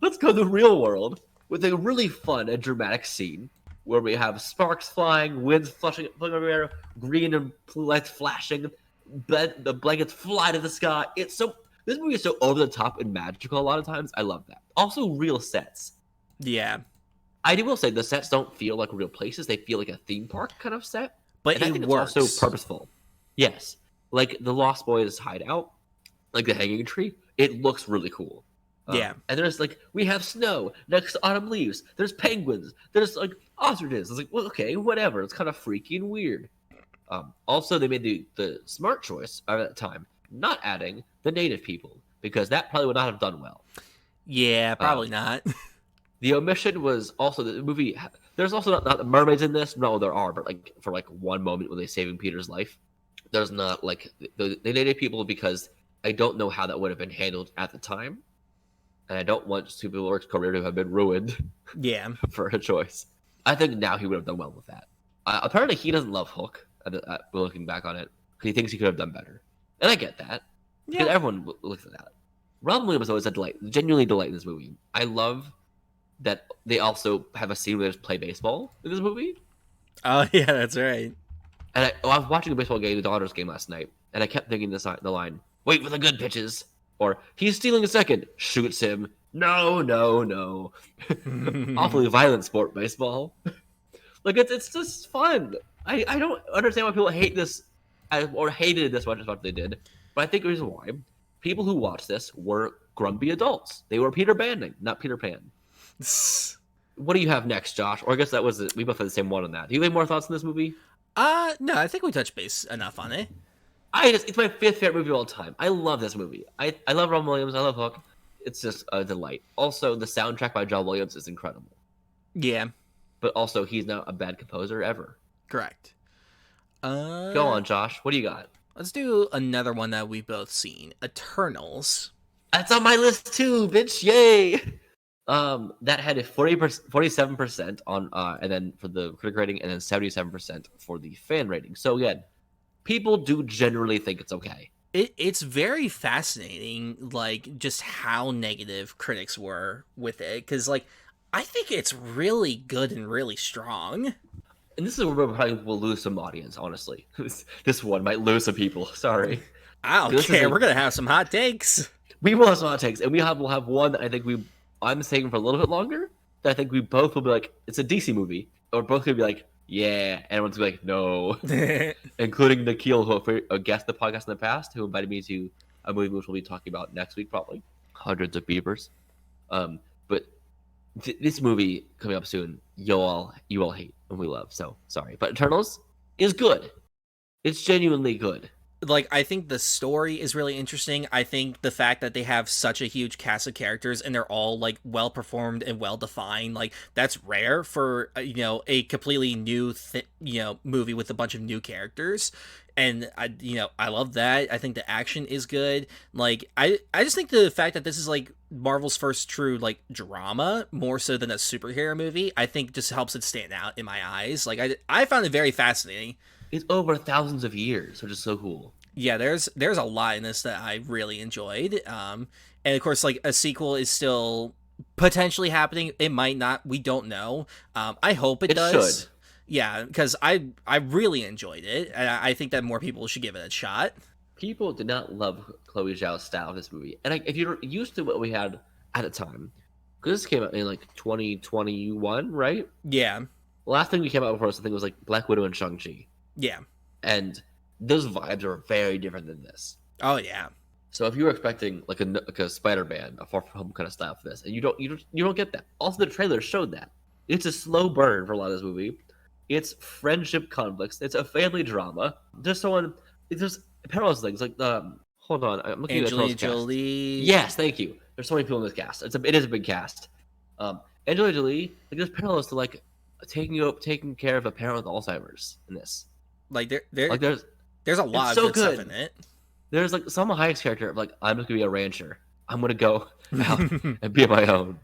Let's go to the real world with a really fun and dramatic scene where we have sparks flying, winds flying everywhere, green and blue lights flashing, the blankets fly to the sky. This movie is so over the top and magical a lot of times. I love that. Also, real sets. Yeah, I will say the sets don't feel like real places. They feel like a theme park kind of set. but And I it think works. it's also purposeful. Yes. Like the Lost Boys hideout, like the hanging tree, it looks really cool. Yeah. And there's we have snow next to autumn leaves. There's penguins. There's ostriches. It's like, well, okay, whatever. It's kind of freaky and weird. Also, they made the smart choice at that time, not adding the native people, because that probably would not have done well. Yeah, probably not. The omission was also the movie. There's also not the mermaids in this. No, there are, but for one moment when they saving Peter's life, there's not the native people, because I don't know how that would have been handled at the time, and I don't want Spielberg's career to have been ruined Yeah. for a choice. I think now he would have done well with that. Apparently, he doesn't love Hook. Looking back on it, he thinks he could have done better, and I get that. Because Yeah. everyone looks at that. Robin Williams is always a delight, genuinely delight in this movie. I love that they also have a scene where they just play baseball in this movie. Oh yeah, that's right. And I was watching a baseball game, the Dodgers game last night, and I kept thinking the line, "Wait for the good pitches," or "He's stealing a second, shoots him." No, no, no. Awfully violent sport, baseball. Like it's just fun. I don't understand why people hate this or hated this much as what they did, but I think the reason why people who watched this were grumpy adults. They were Peter Banning, not Peter Pan. What do you have next, Josh? Or I guess that was we both had the same one on that. Do you have any more thoughts on this movie? No, I think we touched base enough on it. It's my fifth favorite movie of all time. I love this movie. I love Robin Williams. I love Hook. It's just a delight. Also, the soundtrack by John Williams is incredible. Yeah. But also, he's not a bad composer ever. Correct. Go on, Josh. What do you got? Let's do another one that we've both seen. Eternals. That's on my list too, bitch. Yay! That had a 47% on, and then for the critic rating, and then 77% for the fan rating. So again, people do generally think it's okay. It's very fascinating, like, just how negative critics were with it. Because, like, I think it's really good and really strong. And this is where we probably will lose some audience, honestly. This one might lose some people. Sorry. I don't care. We're going to have some hot takes. We will have some hot takes. And we'll have one that I think I'm saving for a little bit longer. That I think we both will be like, it's a DC movie. Or both going to be like, yeah. And everyone's going to be like, no. Including Nikhil, who guessed the podcast in the past, who invited me to a movie which we'll be talking about next week, probably. Hundreds of Beavers. But this movie coming up soon, you all hate and we love. So sorry, but Eternals is good. It's genuinely good. Like, I think the story is really interesting. I think the fact that they have such a huge cast of characters and they're all like well performed and well defined, like that's rare for a completely new movie with a bunch of new characters. And I love that. I think the action is good. Like I just think the fact that this is like Marvel's first true like drama more so than a superhero movie, I think just helps it stand out in my eyes. Like I found it very fascinating. It's over thousands of years, which is so cool. Yeah, there's a lot in this that I really enjoyed. And of course, like a sequel is still potentially happening. It might not. We don't know. I hope it does. Should. Yeah, because I really enjoyed it, and I think that more people should give it a shot. People did not love Chloe Zhao's style of this movie, and if you're used to what we had at the time, because this came out in like 2021, right? Yeah. The last thing we came out before, I think was like Black Widow and Shang-Chi. Yeah. And those vibes are very different than this. Oh yeah. So if you were expecting like a Spider-Man, a Far From Home kind of style for this, and you don't get that. Also, the trailer showed that it's a slow burn for a lot of this movie. It's friendship conflicts. It's a family drama. There's parallels things like hold on, I'm looking Angelina at the Jolie. Cast. Yes, thank you. There's so many people in this cast. It is a big cast. Angelina Jolie, like there's parallels to like taking care of a parent with Alzheimer's in this. Like there's a lot of good stuff in it. There's like Salma Hayek's character of like, I'm just gonna be a rancher. I'm gonna go out and be on my own.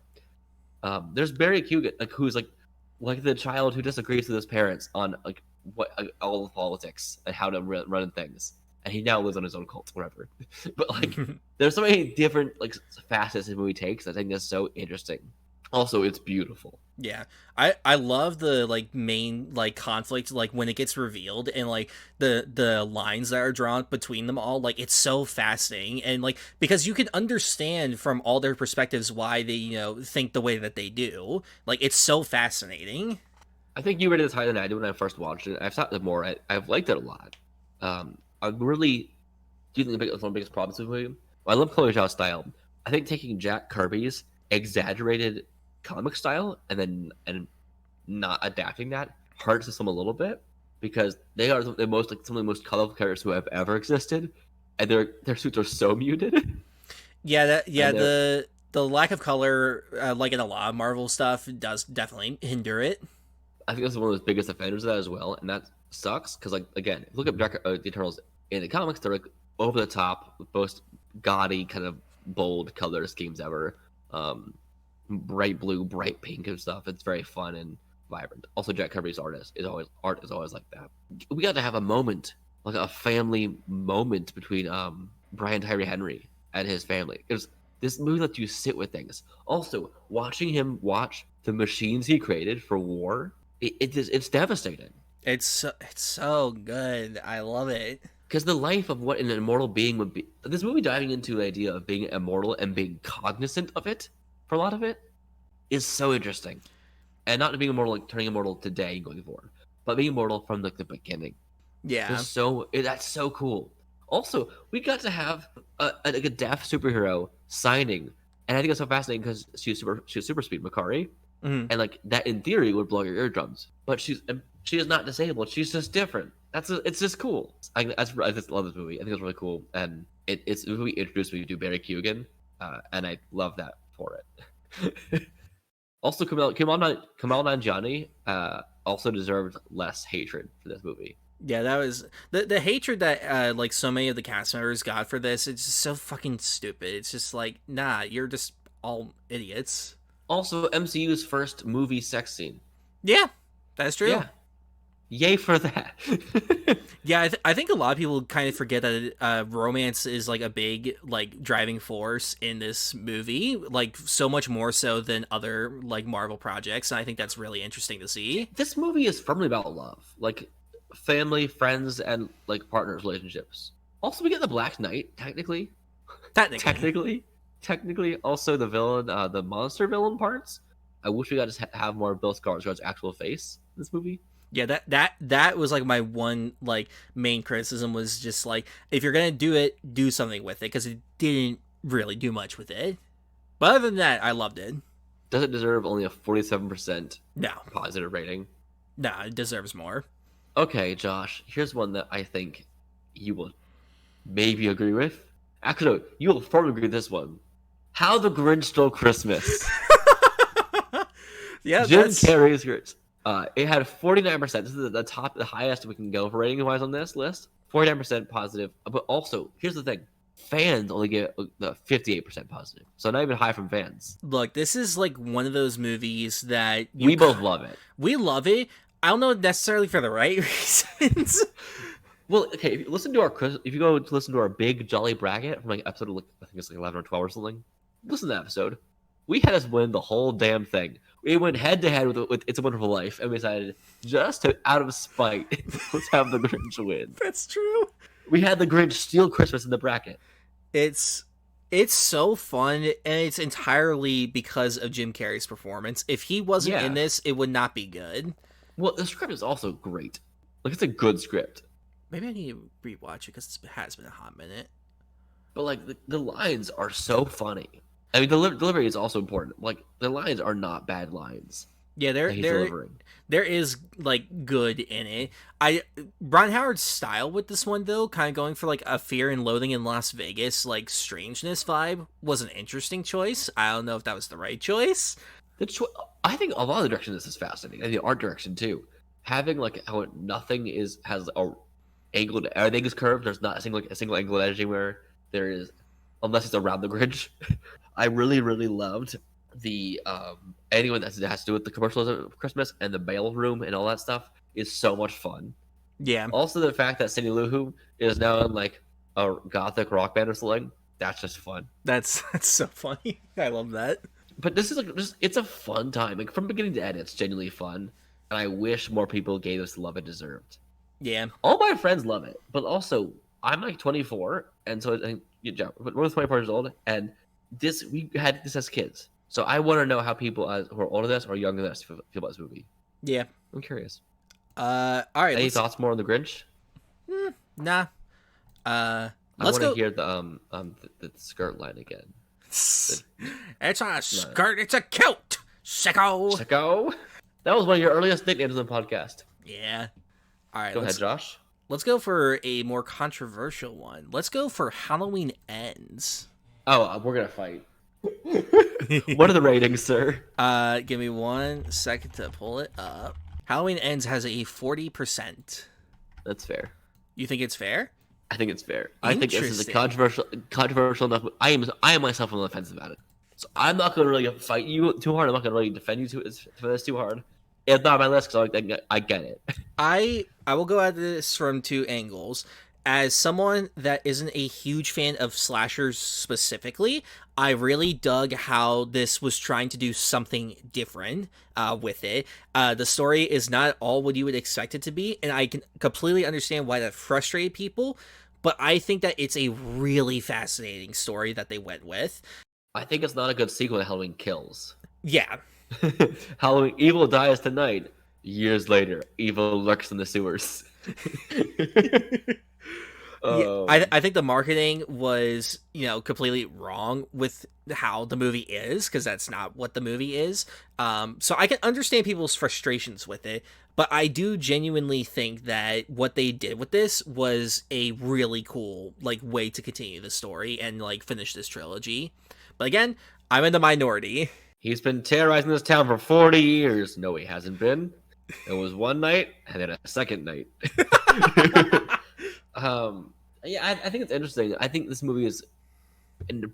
There's Barry Keoghan, like who's like the child who disagrees with his parents on like all the politics and how to run things, and he now lives on his own cult, whatever. But like, there's so many different like facets this movie takes. I think that's so interesting. Also, it's beautiful. Yeah, I love the like main like conflict, like when it gets revealed and like the lines that are drawn between them all. Like it's so fascinating, and like because you can understand from all their perspectives why they think the way that they do. Like it's so fascinating. I think you rated this higher than I did when I first watched it. I've thought it more. I've liked it a lot. I really do think it's one of the biggest problems with the movie. I love Chloe Zhao's style. I think taking Jack Kirby's exaggerated comic style and not adapting that hurts them a little bit, because they are the most like some of the most colorful characters who have ever existed, and their suits are so muted. Yeah, the lack of color, like in a lot of Marvel stuff, does definitely hinder it. I think that's one of the biggest offenders of that as well, and that sucks because like again, look at the Eternals in the comics, they're like over the top, most gaudy kind of bold color schemes ever. Bright blue, bright pink and stuff. It's very fun and vibrant. Also, Jack Kirby's art is always like that. We got to have a moment, like a family moment between Brian Tyree Henry and his family. This movie lets you sit with things. Also, watching him watch the machines he created for war, it's devastating. It's so good. I love it. Because the life of what an immortal being would be. This movie diving into the idea of being immortal and being cognizant of it for a lot of it is so interesting. And not being immortal, like turning immortal today going forward, but being immortal from like the beginning. Yeah. That's so cool. Also, we got to have a deaf superhero signing, and I think it's so fascinating because she was super speed, Makari, Mhm. and like that in theory would blow your eardrums, but she is not disabled. She's just different. It's just cool. I just love this movie. I think it's really cool, and it's a movie introduced me to Barry Keoghan, and I love that for it. Also, Kamal Nanjiani also deserved less hatred for this movie. Yeah, that was the hatred that like so many of the cast members got for this. It's just so fucking stupid. It's just like, nah, you're just all idiots. Also, MCU's first movie sex scene. Yeah, that's true. Yeah, yay for that. Yeah, I think a lot of people kind of forget that romance is like a big like driving force in this movie, like so much more so than other like Marvel projects. And I think that's really interesting to see. This movie is firmly about love, like family, friends, and like partners' relationships. Also, we get the Black Knight, technically. Technically. Also, the villain, the monster villain parts. I wish we got to have more of Bill Skarsgård's actual face in this movie. Yeah, that was like my one like main criticism was just like, if you're gonna do it, do something with it, because it didn't really do much with it. But other than that, I loved it. Does it deserve only a 47% No, positive rating? it deserves more. Okay, Josh, here's one that I think you will maybe agree with. Actually, no, you will firmly agree with this one. How the Grinch Stole Christmas. Yeah, Jim Carrey's Grinch. It had 49%. This is the highest we can go for rating wise on this list. 49% positive. But also, here's the thing. Fans only get the 58% positive. So not even high from fans. Look, this is like one of those movies that We both love it. We love it. I don't know necessarily for the right reasons. Well, okay, if you go to listen to our big jolly bracket from like episode, I think it's like 11 or 12 or something. Listen to that episode. We had us win the whole damn thing. We went head to head with It's a Wonderful Life, and we decided out of spite, let's have the Grinch win. That's true. We had the Grinch steal Christmas in the bracket. It's so fun, and it's entirely because of Jim Carrey's performance. If he wasn't in this, it would not be good. Well, the script is also great. Like, it's a good script. Maybe I need to rewatch it because it has been a hot minute. But like the lines are so funny. I mean, the delivery is also important. Like, the lines are not bad lines. Yeah, there is like good in it. Ron Howard's style with this one though, kind of going for like a Fear and Loathing in Las Vegas like strangeness vibe, was an interesting choice. I don't know if that was the right choice. I think a lot of the direction of this is fascinating, and the art direction too. Having like how nothing has a angled, everything is curved. There's not a single angled edge anywhere. There is, unless it's around the Grinch. I really loved the anyone that has to do with the commercialism of Christmas and the mail room and all that stuff is so much fun. Yeah. Also, the fact that Cindy Lou Who is now in like a gothic rock band or something, that's just fun. That's so funny. I love that. But this is it's a fun time. Like from beginning to end, it's genuinely fun, and I wish more people gave this the love it deserved. Yeah. All my friends love it, but also I'm like 24, and so I think we're 24 years old, and we had this as kids. So I want to know how people who are older than us or younger than us feel about this movie. Yeah, I'm curious. All right. Any thoughts more on the Grinch? Nah. I want to hear the skirt line again. It's not a skirt, it's a kilt. Sicko. Sicko. That was one of your earliest nicknames on the podcast. Yeah. All right. Go ahead, Josh. Let's go for a more controversial one. Let's go for Halloween Ends. Oh, we're gonna fight. What are the ratings, sir? Give me 1 second to pull it up. Halloween Ends has a 40%. That's fair. You think it's fair? I think it's fair. I think this is a controversial enough. I am myself on the fence about it. So I'm not going to really fight you too hard. I'm not going to really defend you for this too hard. It's not on my list because I get it. I will go at this from two angles. as someone that isn't a huge fan of slashers specifically, I really dug how this was trying to do something different with it. The story is not all what you would expect it to be, and I can completely understand why that frustrated people, but I think that it's a really fascinating story that they went with. I think it's not a good sequel to Halloween Kills. Yeah. Halloween Evil dies tonight. Years later, evil lurks in the sewers. Yeah, I think the marketing was, completely wrong with how the movie is, because that's not what the movie is. So I can understand people's frustrations with it, but I do genuinely think that what they did with this was a really cool, way to continue the story and, finish this trilogy. But again, I'm in the minority. He's been terrorizing this town for 40 years. No, he hasn't been. It was one night and then a second night. Yeah, I think it's interesting. I think this movie is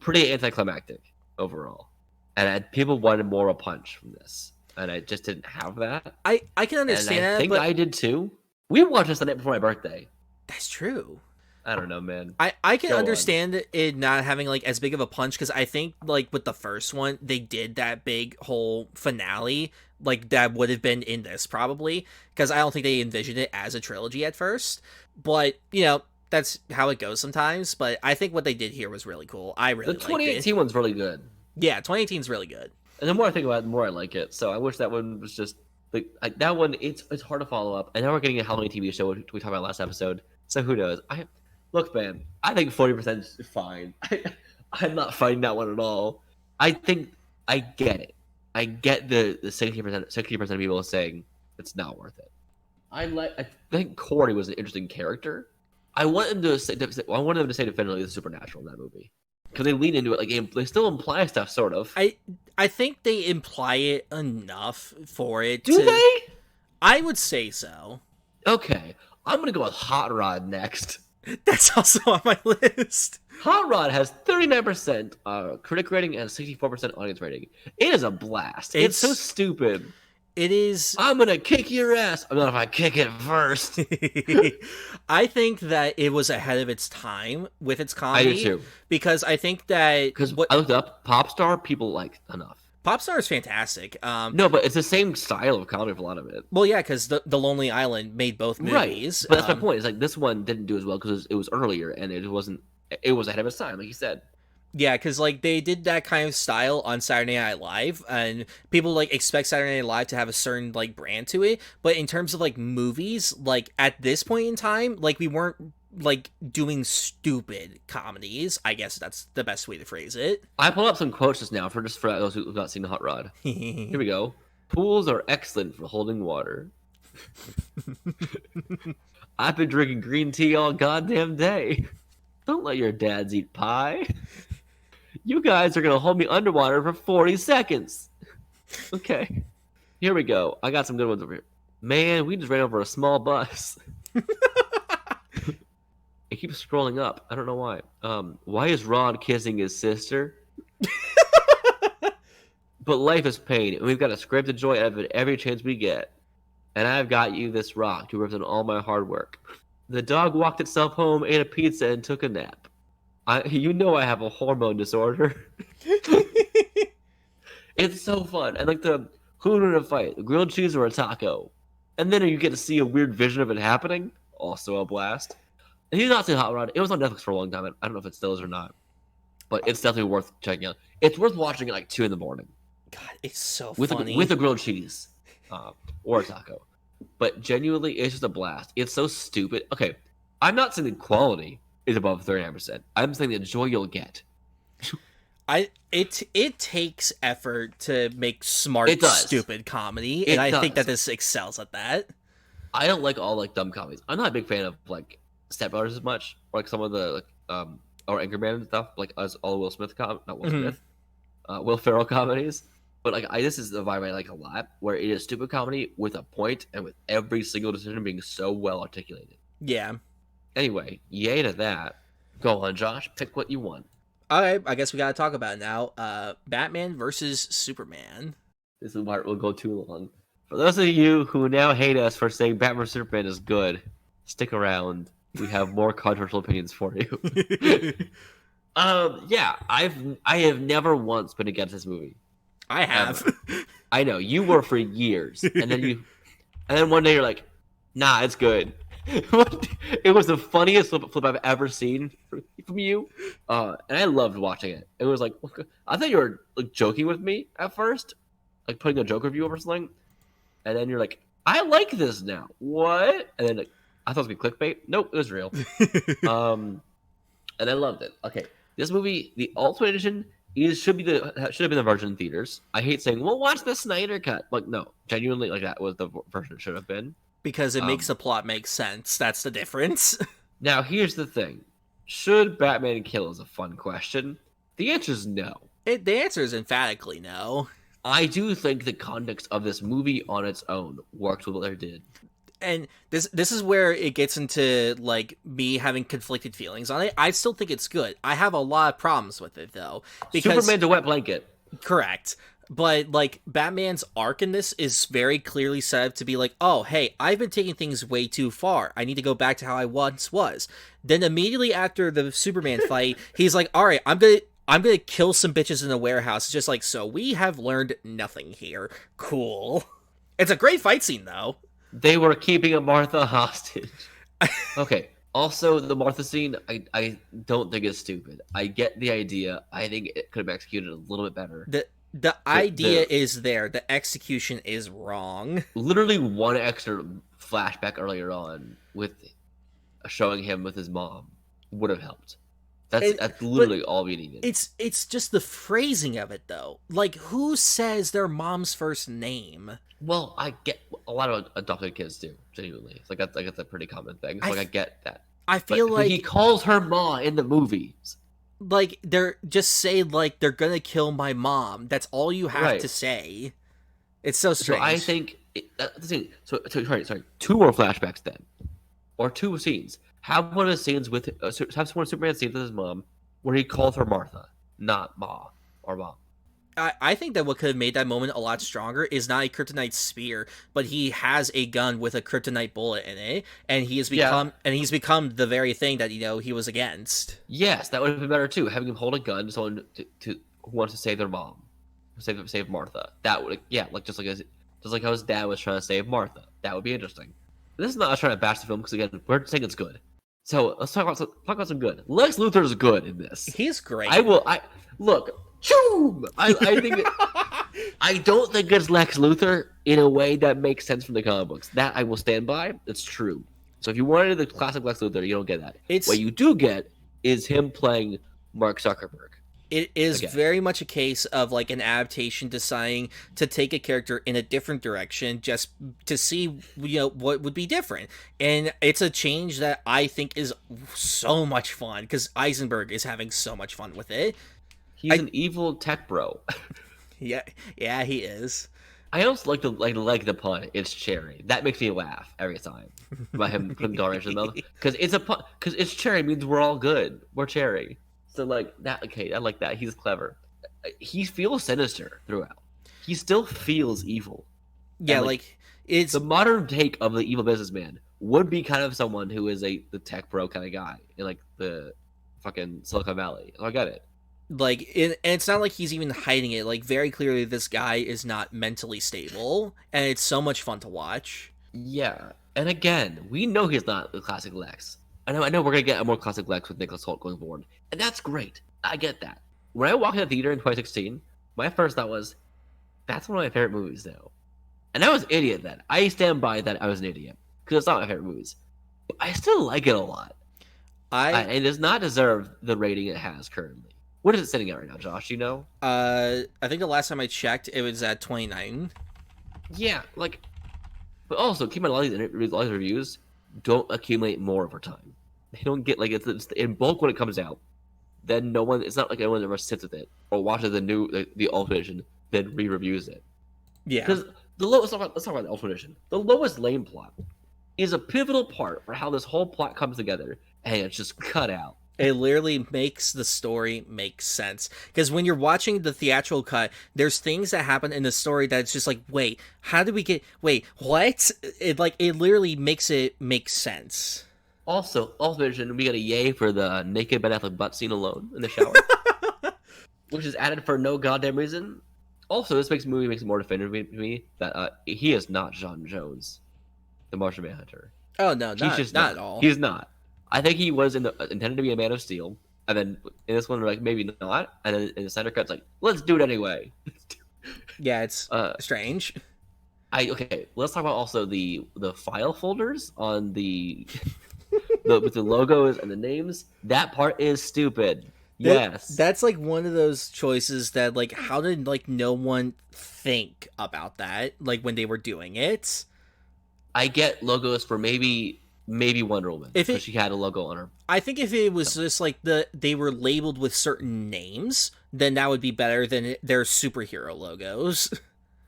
pretty anticlimactic overall, and people wanted more of a punch from this, and I just didn't have that. I can understand and I that, think but I did too. We watched this the night before my birthday. that's true. I don't know, man. I can Go understand it not having as big of a punch, because I think with the first one they did that big whole finale that would have been in this probably, because I don't think they envisioned it as a trilogy at first, but that's how it goes sometimes. But I think what they did here was really cool. I really The 2018 one's really good. Yeah, 2018 is really good. And the more I think about it, the more I like it. So I wish that one was just that one. It's hard to follow up. And now we're getting a Halloween TV show, which we talked about last episode. So who knows? Look, man. I think 40% is fine. I'm not fighting that one at all. I think I get it. I get the 60% of people saying it's not worth it. I think Corey was an interesting character. I want them to say definitively the supernatural in that movie, because they lean into it. They still imply stuff, sort of. I think they imply it enough for it. Do they? I would say so. Okay, I'm gonna go with Hot Rod next. That's also on my list. Hot Rod has 39% critic rating and 64% audience rating. It is a blast. It's so stupid. It is. I'm gonna kick your ass. I'm not if I kick it first. I think that it was ahead of its time with its comedy. I do too. Because I think that I looked up Popstar, people like enough. Popstar is fantastic. No, but it's the same style of comedy for a lot of it. Well, yeah, because the Lonely Island made both movies. Right. But that's my point. It's this one didn't do as well because it was earlier and it was ahead of its time, like you said. Yeah, because they did that kind of style on Saturday Night Live, and people expect Saturday Night Live to have a certain brand to it. But in terms of movies, at this point in time, we weren't doing stupid comedies. I guess that's the best way to phrase it. I pulled up some quotes just now for those who've not seen the Hot Rod. Here we go. Pools are excellent for holding water. I've been drinking green tea all goddamn day. Don't let your dads eat pie. You guys are going to hold me underwater for 40 seconds. Okay. Here we go. I got some good ones over here. Man, we just ran over a small bus. It keeps scrolling up. I don't know why. Why is Ron kissing his sister? But life is pain, and we've got to scrape the joy out of it every chance we get. And I've got you this rock to represent all my hard work. The dog walked itself home, ate a pizza, and took a nap. I have a hormone disorder. It's so fun. And who would win a fight, a grilled cheese or a taco? And then you get to see a weird vision of it happening. Also a blast. If you've not seen Hot Rod, it was on Netflix for a long time. I don't know if it still is or not. But it's definitely worth checking out. It's worth watching at 2 in the morning. God, it's so funny. With a grilled cheese. Or a taco. But genuinely, it's just a blast. It's so stupid. Okay, I'm not saying the quality is above 39%. I'm saying the joy you'll get. It takes effort to make smart, stupid comedy, and I think that this excels at that. I don't like all dumb comedies. I'm not a big fan of Step Brothers as much, or some of the or Anchorman and stuff, as all Will Smith Will Ferrell comedies. But this is the vibe I like a lot, where it is stupid comedy with a point and with every single decision being so well articulated. Yeah. Anyway, yay to that. Go on, Josh. Pick what you want. All right, I guess we gotta talk about it now. Batman versus Superman. This is part will go too long. For those of you who now hate us for saying Batman vs Superman is good, stick around. we have more controversial opinions for you. Yeah, I have never once been against this movie. I have. Ever. I know you were for years, and then one day you're like, "Nah, it's good." It was the funniest flip I've ever seen from you, and I loved watching it. It was like, I thought you were like joking with me at first, like putting a joke review over something, and then you're like, "I like this now." What? And then like, I thought it was gonna be clickbait. Nope, it was real. And I loved it. Okay, this movie, the Ultimate Edition, should have been the version in theaters. I hate saying, "Well, watch the Snyder cut." Like, no, genuinely, like that was the version it should have been. Because it makes the plot make sense. That's the difference. Now, here's the thing: should Batman kill? Is a fun question. The answer is no. The answer is emphatically no. I do think the context of this movie on its own works with what they did. And this is where it gets into like me having conflicted feelings on it. I still think it's good. I have a lot of problems with it though. Because Superman's a wet blanket. Correct. But like Batman's arc in this is very clearly set up to be like, oh hey, I've been taking things way too far. I need to go back to how I once was. Then immediately after the Superman fight, he's like, all right, I'm gonna kill some bitches in a warehouse. Just like, so we have learned nothing here. Cool. It's a great fight scene though. They were keeping a Martha hostage. Okay. Also, the Martha scene, I don't think is stupid. I get the idea. I think it could have been executed a little bit better. The idea is there. The execution is wrong. Literally one extra flashback earlier on with showing him with his mom would have helped. That's literally all we needed. It's just the phrasing of it though. Like, who says their mom's first name? Well, I get a lot of adopted kids do, genuinely. It's like that's a pretty common thing. So, I get that. I feel like he calls her ma in the movies. Like they're just say like they're gonna kill my mom. That's all you have to say. It's so strange. So I think sorry, 2 more flashbacks then, or 2 scenes. Have one of the scenes with have one of Superman scenes with his mom where he calls her Martha, not Ma or Mom. I think that what could have made that moment a lot stronger is not a kryptonite spear, but he has a gun with a kryptonite bullet in it, and he's become the very thing that he was against. Yes, that would have been better too. Having him hold a gun to someone who wants to save their mom, save Martha. That would just like how his dad was trying to save Martha. That would be interesting. This is not us trying to bash the film because again we're saying it's good. So let's talk about some good. Lex Luthor is good in this. He's great. Look. I think I don't think it's Lex Luthor in a way that makes sense from the comic books. That I will stand by. It's true. So if you wanted the classic Lex Luthor, you don't get that. What you do get is him playing Mark Zuckerberg. It is very much a case of like an adaptation deciding to take a character in a different direction just to see what would be different. And it's a change that I think is so much fun because Eisenberg is having so much fun with it. He's an evil tech bro. Yeah, he is. I also like the pun. It's cherry. That makes me laugh every time about him putting garbage in the mouth. Because it's a pun. Because it's cherry means we're all good. We're cherry. So like that. Okay, I like that. He's clever. He feels sinister throughout. He still feels evil. Yeah, and, like it's the modern take of the evil businessman would be kind of someone who is the tech bro kind of guy in like the fucking Silicon Valley. I get it. Like, and it's not like he's even hiding it. Like, very clearly, this guy is not mentally stable, and it's so much fun to watch. Yeah, and again, we know he's not the classic Lex. I know we're gonna get a more classic Lex with Nicholas Hoult going forward, and that's great. I get that. When I walked in the theater in 2016, my first thought was, "That's one of my favorite movies, though," and I was an idiot then. I stand by that I was an idiot because it's not my favorite movies, but I still like it a lot. It does not deserve the rating it has currently. What is it sitting at right now, Josh? You know? I think the last time I checked, it was at 29. Yeah, but also keep in mind a lot of these reviews don't accumulate more over time. They don't get it's in bulk when it comes out. Then no one. It's not like anyone ever sits with it or watches the Ultimate Edition, then re-reviews it. Yeah. Because let's talk about the Ultimate Edition. The Lois Lane plot is a pivotal part for how this whole plot comes together, and it's just cut out. It literally makes the story make sense. Because when you're watching the theatrical cut, there's things that happen in the story that's just like, wait, how did we get... Wait, what? It literally makes it make sense. Also mentioned, we got a yay for the naked Ben Affleck butt scene alone in the shower, which is added for no goddamn reason. Also, this movie makes it more definitive to me that he is not John Jones, the Martian Manhunter. Oh no, He's not just not not. at all. He's not. I think he was intended to be a Man of Steel, and then in this one, we're like maybe not, and then in the center cut's like, let's do it anyway. Yeah, it's uh, strange. okay. Let's talk about also the file folders on the with the logos and the names. That part is stupid. Yes, That's like one of those choices that like how did like no one think about that like when they were doing it? I get logos for maybe Wonder Woman If because it she had a logo on her. I think if it was just like they were labeled with certain names, then that would be better than their superhero logos.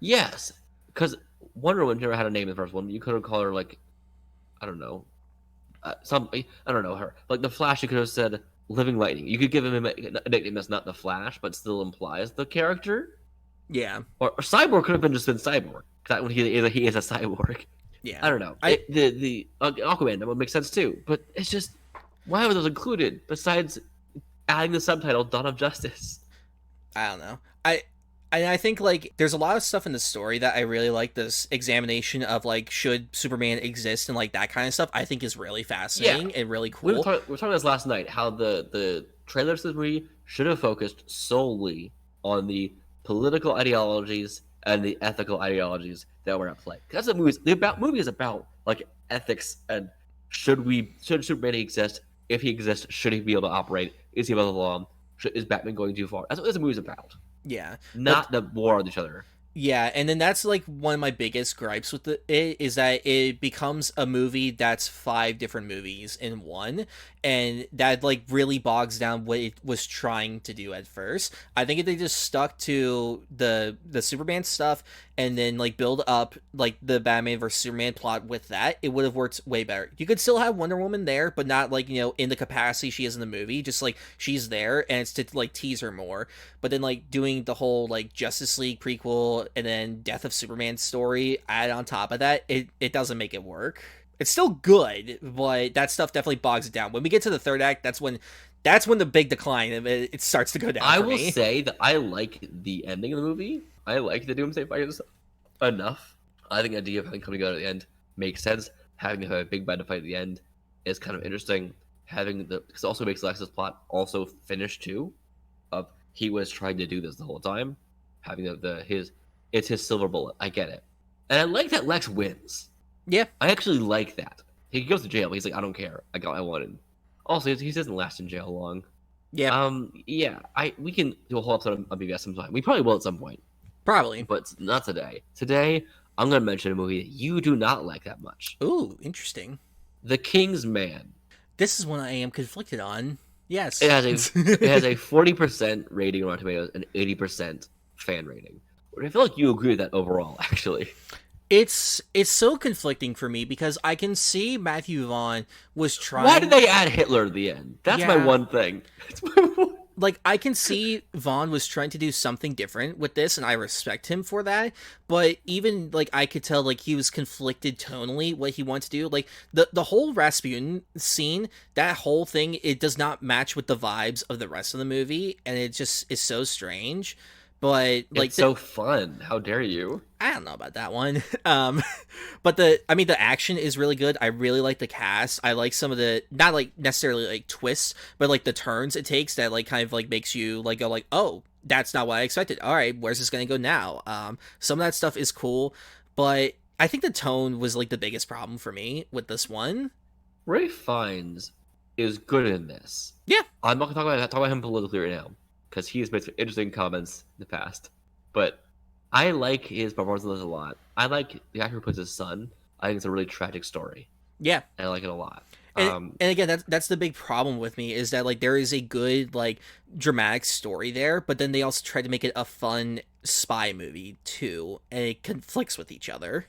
Yes, because Wonder Woman never had a name in the first one. You could have called her like, I don't know, I don't know her. Like the Flash, you could have said Living Lightning. You could give him a nickname that's not the Flash, but still implies the character. Yeah. Or Cyborg could have been just been Cyborg. That when he is a cyborg. Yeah. I don't know. The Aquaman that would make sense too, but it's just why were those included besides adding the subtitle "Dawn of Justice"? I don't know. I think like there's a lot of stuff in the story that I really like. This examination of like should Superman exist and like that kind of stuff I think is really fascinating and really cool. We were talking about this last night. How the trailers to this movie should have focused solely on the political ideologies and the ethical ideologies that were at play. That's what movie is about like ethics and should Superman exist? If he exists, should he be able to operate? Is he above the law? Is Batman going too far? That's what this movie is about. Yeah. Not the war with each other. Yeah, and then that's like one of my biggest gripes with it is that it becomes a movie that's 5 different movies in one, and that like really bogs down what it was trying to do at first. I think if they just stuck to the Superman stuff and then like build up like the Batman versus Superman plot with that, it would have worked way better. You could still have Wonder Woman there, but not like, you know, in the capacity she is in the movie, just like she's there and it's to like tease her more. But then like doing the whole like Justice League prequel and then Death of Superman story add on top of that, it doesn't make it work. It's still good, but that stuff definitely bogs it down. When we get to the third act, that's when the big decline of it starts to go down. I will say that I like the ending of the movie. I like the Doomsday fighters enough. I think the idea of having coming out at the end makes sense. Having a big bad fight at the end is kind of interesting. Because it also makes Lex's plot also finish too. Of he was trying to do this the whole time. Having it's his silver bullet. I get it. And I like that Lex wins. Yeah. I actually like that. He goes to jail, but he's like, I don't care. I got what I wanted. Also, he doesn't last in jail long. Yeah. Yeah. We can do a whole episode on BVS sometime. We probably will at some point. Probably. But not today. Today, I'm going to mention a movie that you do not like that much. Ooh, interesting. The King's Man. This is one I am conflicted on. Yes. It has a 40% rating on Rotten Tomatoes and 80% fan rating. I feel like you agree with that overall, actually. It's so conflicting for me because I can see Matthew Vaughn was trying. Why did they add Hitler at the end? That's my one thing. Like, I can see Vaughn was trying to do something different with this, and I respect him for that. But even, like, I could tell, like, he was conflicted tonally what he wanted to do. Like, the whole Rasputin scene, that whole thing, it does not match with the vibes of the rest of the movie, and it just is so strange. But like it's so fun. How dare you? I don't know about that one. But the action is really good. I really like the cast. I like some of the not like necessarily like twists, but like the turns it takes that like kind of like makes you like go like, oh, that's not what I expected. All right, where's this gonna go now? Some of that stuff is cool, but I think the tone was like the biggest problem for me with this one. Ray Fiennes is good in this. Yeah, I'm not gonna talk about him politically right now, because he has made some interesting comments in the past. But I like his performance in this a lot. I like the actor who plays his son. I think it's a really tragic story. Yeah. And I like it a lot. And again, that's the big problem with me is that like there is a good like dramatic story there, but then they also try to make it a fun spy movie too, and it conflicts with each other.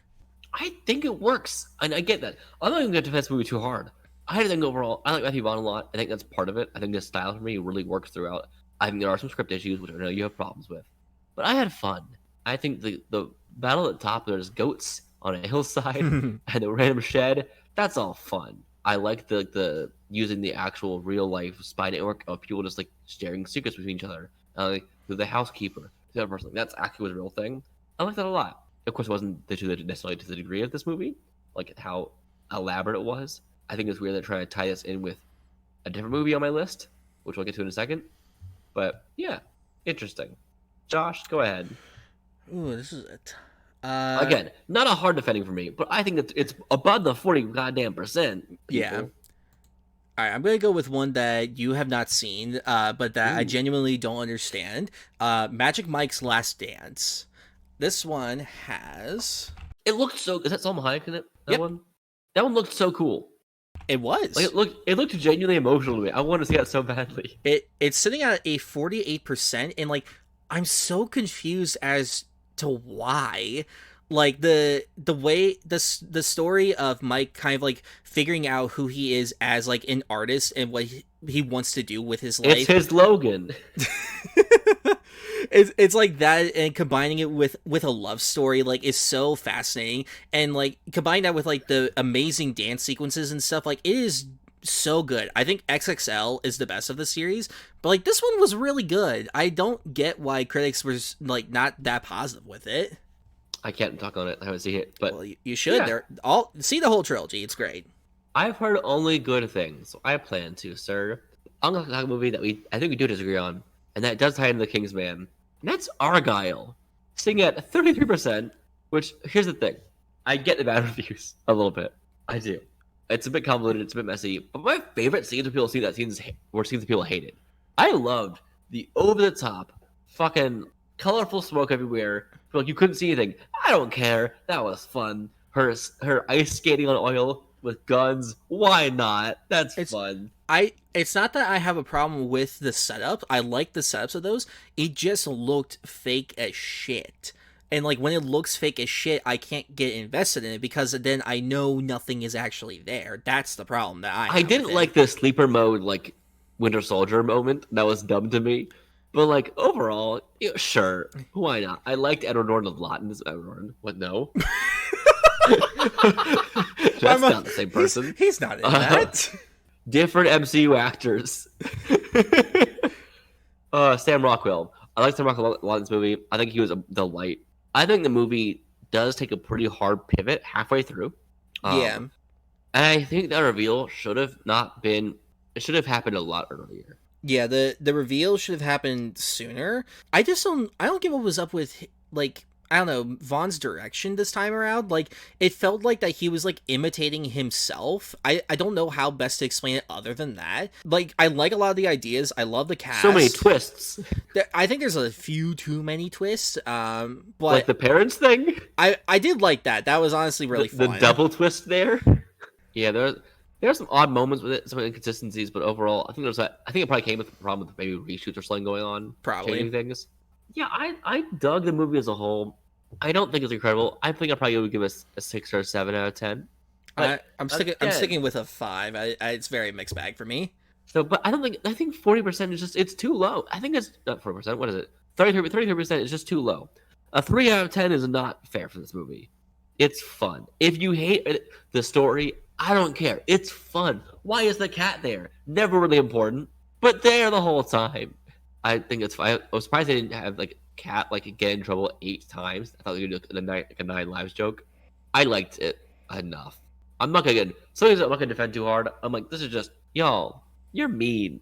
I think it works, and I get that. I'm not even going to defend this movie too hard. I think overall, I like Matthew Vaughn a lot. I think that's part of it. I think the style for me really works throughout. I think there are some script issues, which I know you have problems with. But I had fun. I think the battle at the top, there's goats on a hillside, and the random shed, that's all fun. I like the using the actual real life spy network of people just like sharing secrets between each other. Like the housekeeper, the other person. That's actually was a real thing. I like that a lot. Of course, it wasn't necessarily to the degree of this movie, like how elaborate it was. I think it's weird they're trying to tie this in with a different movie on my list, which we'll get to in a second. But yeah, interesting. Josh, go ahead. Ooh, this is it. Again, not a hard defending for me, but I think it's above the 40 goddamn percent. Yeah. All right, I'm gonna go with one that you have not seen, but that I genuinely don't understand. Magic Mike's Last Dance. This one has. It looked so. Is that Salma Hayek in it? Yep. That one looked so cool. It was. Like it looked genuinely emotional to me. I want to see that so badly. It's sitting at a 48%, and like I'm so confused as to why. Like the way the story of Mike kind of like figuring out who he is as like an artist and what he wants to do with his life. It's his Logan. It's like that, and combining it with a love story like is so fascinating, and like combine that with like the amazing dance sequences and stuff. Like it is so good. I think XXL is the best of the series, but like this one was really good. I don't get why critics were like not that positive with it. I can't talk on it. I haven't seen it, but well, you should. Yeah. They're all see the whole trilogy. It's great. I've heard only good things, so I plan to, sir. I'm gonna talk a movie that I think we do disagree on, and that does tie into the Kingsman. And that's Argyle, sitting at 33%. Which here's the thing, I get the bad reviews a little bit. I do. It's a bit convoluted. It's a bit messy. But my favorite scenes where people see that scenes were scenes that people hated. I loved the over the top, fucking colorful smoke everywhere. Like you couldn't see anything. I don't care. That was fun. Her ice skating on oil with guns. Why not? That's fun. It's not that I have a problem with the setup. I like the setups of those. It just looked fake as shit. And like when it looks fake as shit, I can't get invested in it because then I know nothing is actually there. That's the problem that I didn't like the sleeper mode like Winter Soldier moment. That was dumb to me. But like overall, sure, why not? I liked Edward Norton a lot in this. Edward Norton, what? No, that's not the same person. He's not in that. Different MCU actors. Sam Rockwell. I like Sam Rockwell a lot in this movie. I think he was a delight. I think the movie does take a pretty hard pivot halfway through. Yeah, and I think that reveal should have not been. It should have happened a lot earlier. Yeah, the reveal should have happened sooner. I don't get what was up with like I don't know Vaughn's direction this time around. Like it felt like that he was like imitating himself. I don't know how best to explain it other than that. Like I like a lot of the ideas. I love the cast. So many twists. I think there's a few too many twists. But like the parents thing. I did like that. That was honestly really fun. The double twist there. Yeah, there are some odd moments with it, some inconsistencies, but overall, I think it probably came with the problem with maybe reshoots or something going on, probably changing things. Yeah, I dug the movie as a whole. I don't think it's incredible. I think I probably would give it a 6 or a 7 out of 10. I'm sticking with a 5. It's very mixed bag for me. So, but I think 40% is just it's too low. I think it's not 40%. What is it? 33% is just too low. A 3 out of 10 is not fair for this movie. It's fun. If you hate the story, I don't care. It's fun. Why is the cat there? Never really important, but there the whole time. I think it's fine. I was surprised they didn't have like cat like get in trouble 8 times. I thought they would do a 9 lives joke. I liked it enough. I'm not gonna defend too hard. I'm like, this is just y'all. You're mean.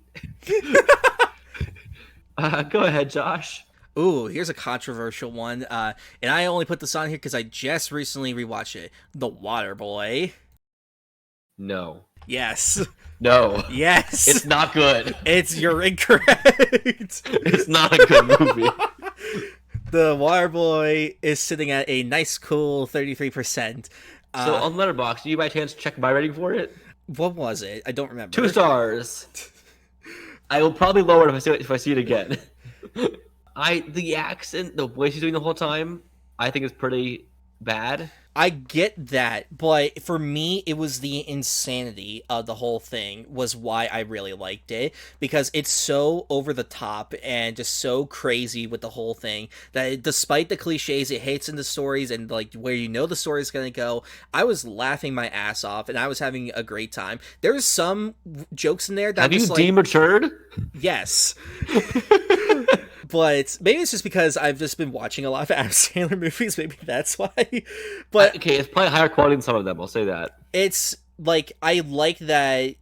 Go ahead, Josh. Ooh, here's a controversial one. And I only put this on here because I just recently rewatched it. The Waterboy. No. Yes. No. Yes. It's not good. You're incorrect. It's not a good movie. The Waterboy is sitting at a nice, cool 33%. So on Letterboxd, do you by chance check my rating for it? What was it? I don't remember. 2 stars. I will probably lower it if I see it again. The accent, the way she's doing the whole time, I think is pretty bad. I get that, but for me, it was the insanity of the whole thing was why I really liked it, because it's so over the top and just so crazy with the whole thing that despite the cliches it hits into stories and like where you know the story is going to go, I was laughing my ass off and I was having a great time. There's some jokes in there that Have I'm you just like, dematured? yes. But maybe it's just because I've just been watching a lot of Adam Sandler movies. Maybe that's why. But Okay, it's probably higher quality than some of them. I'll say that. it's like I like that,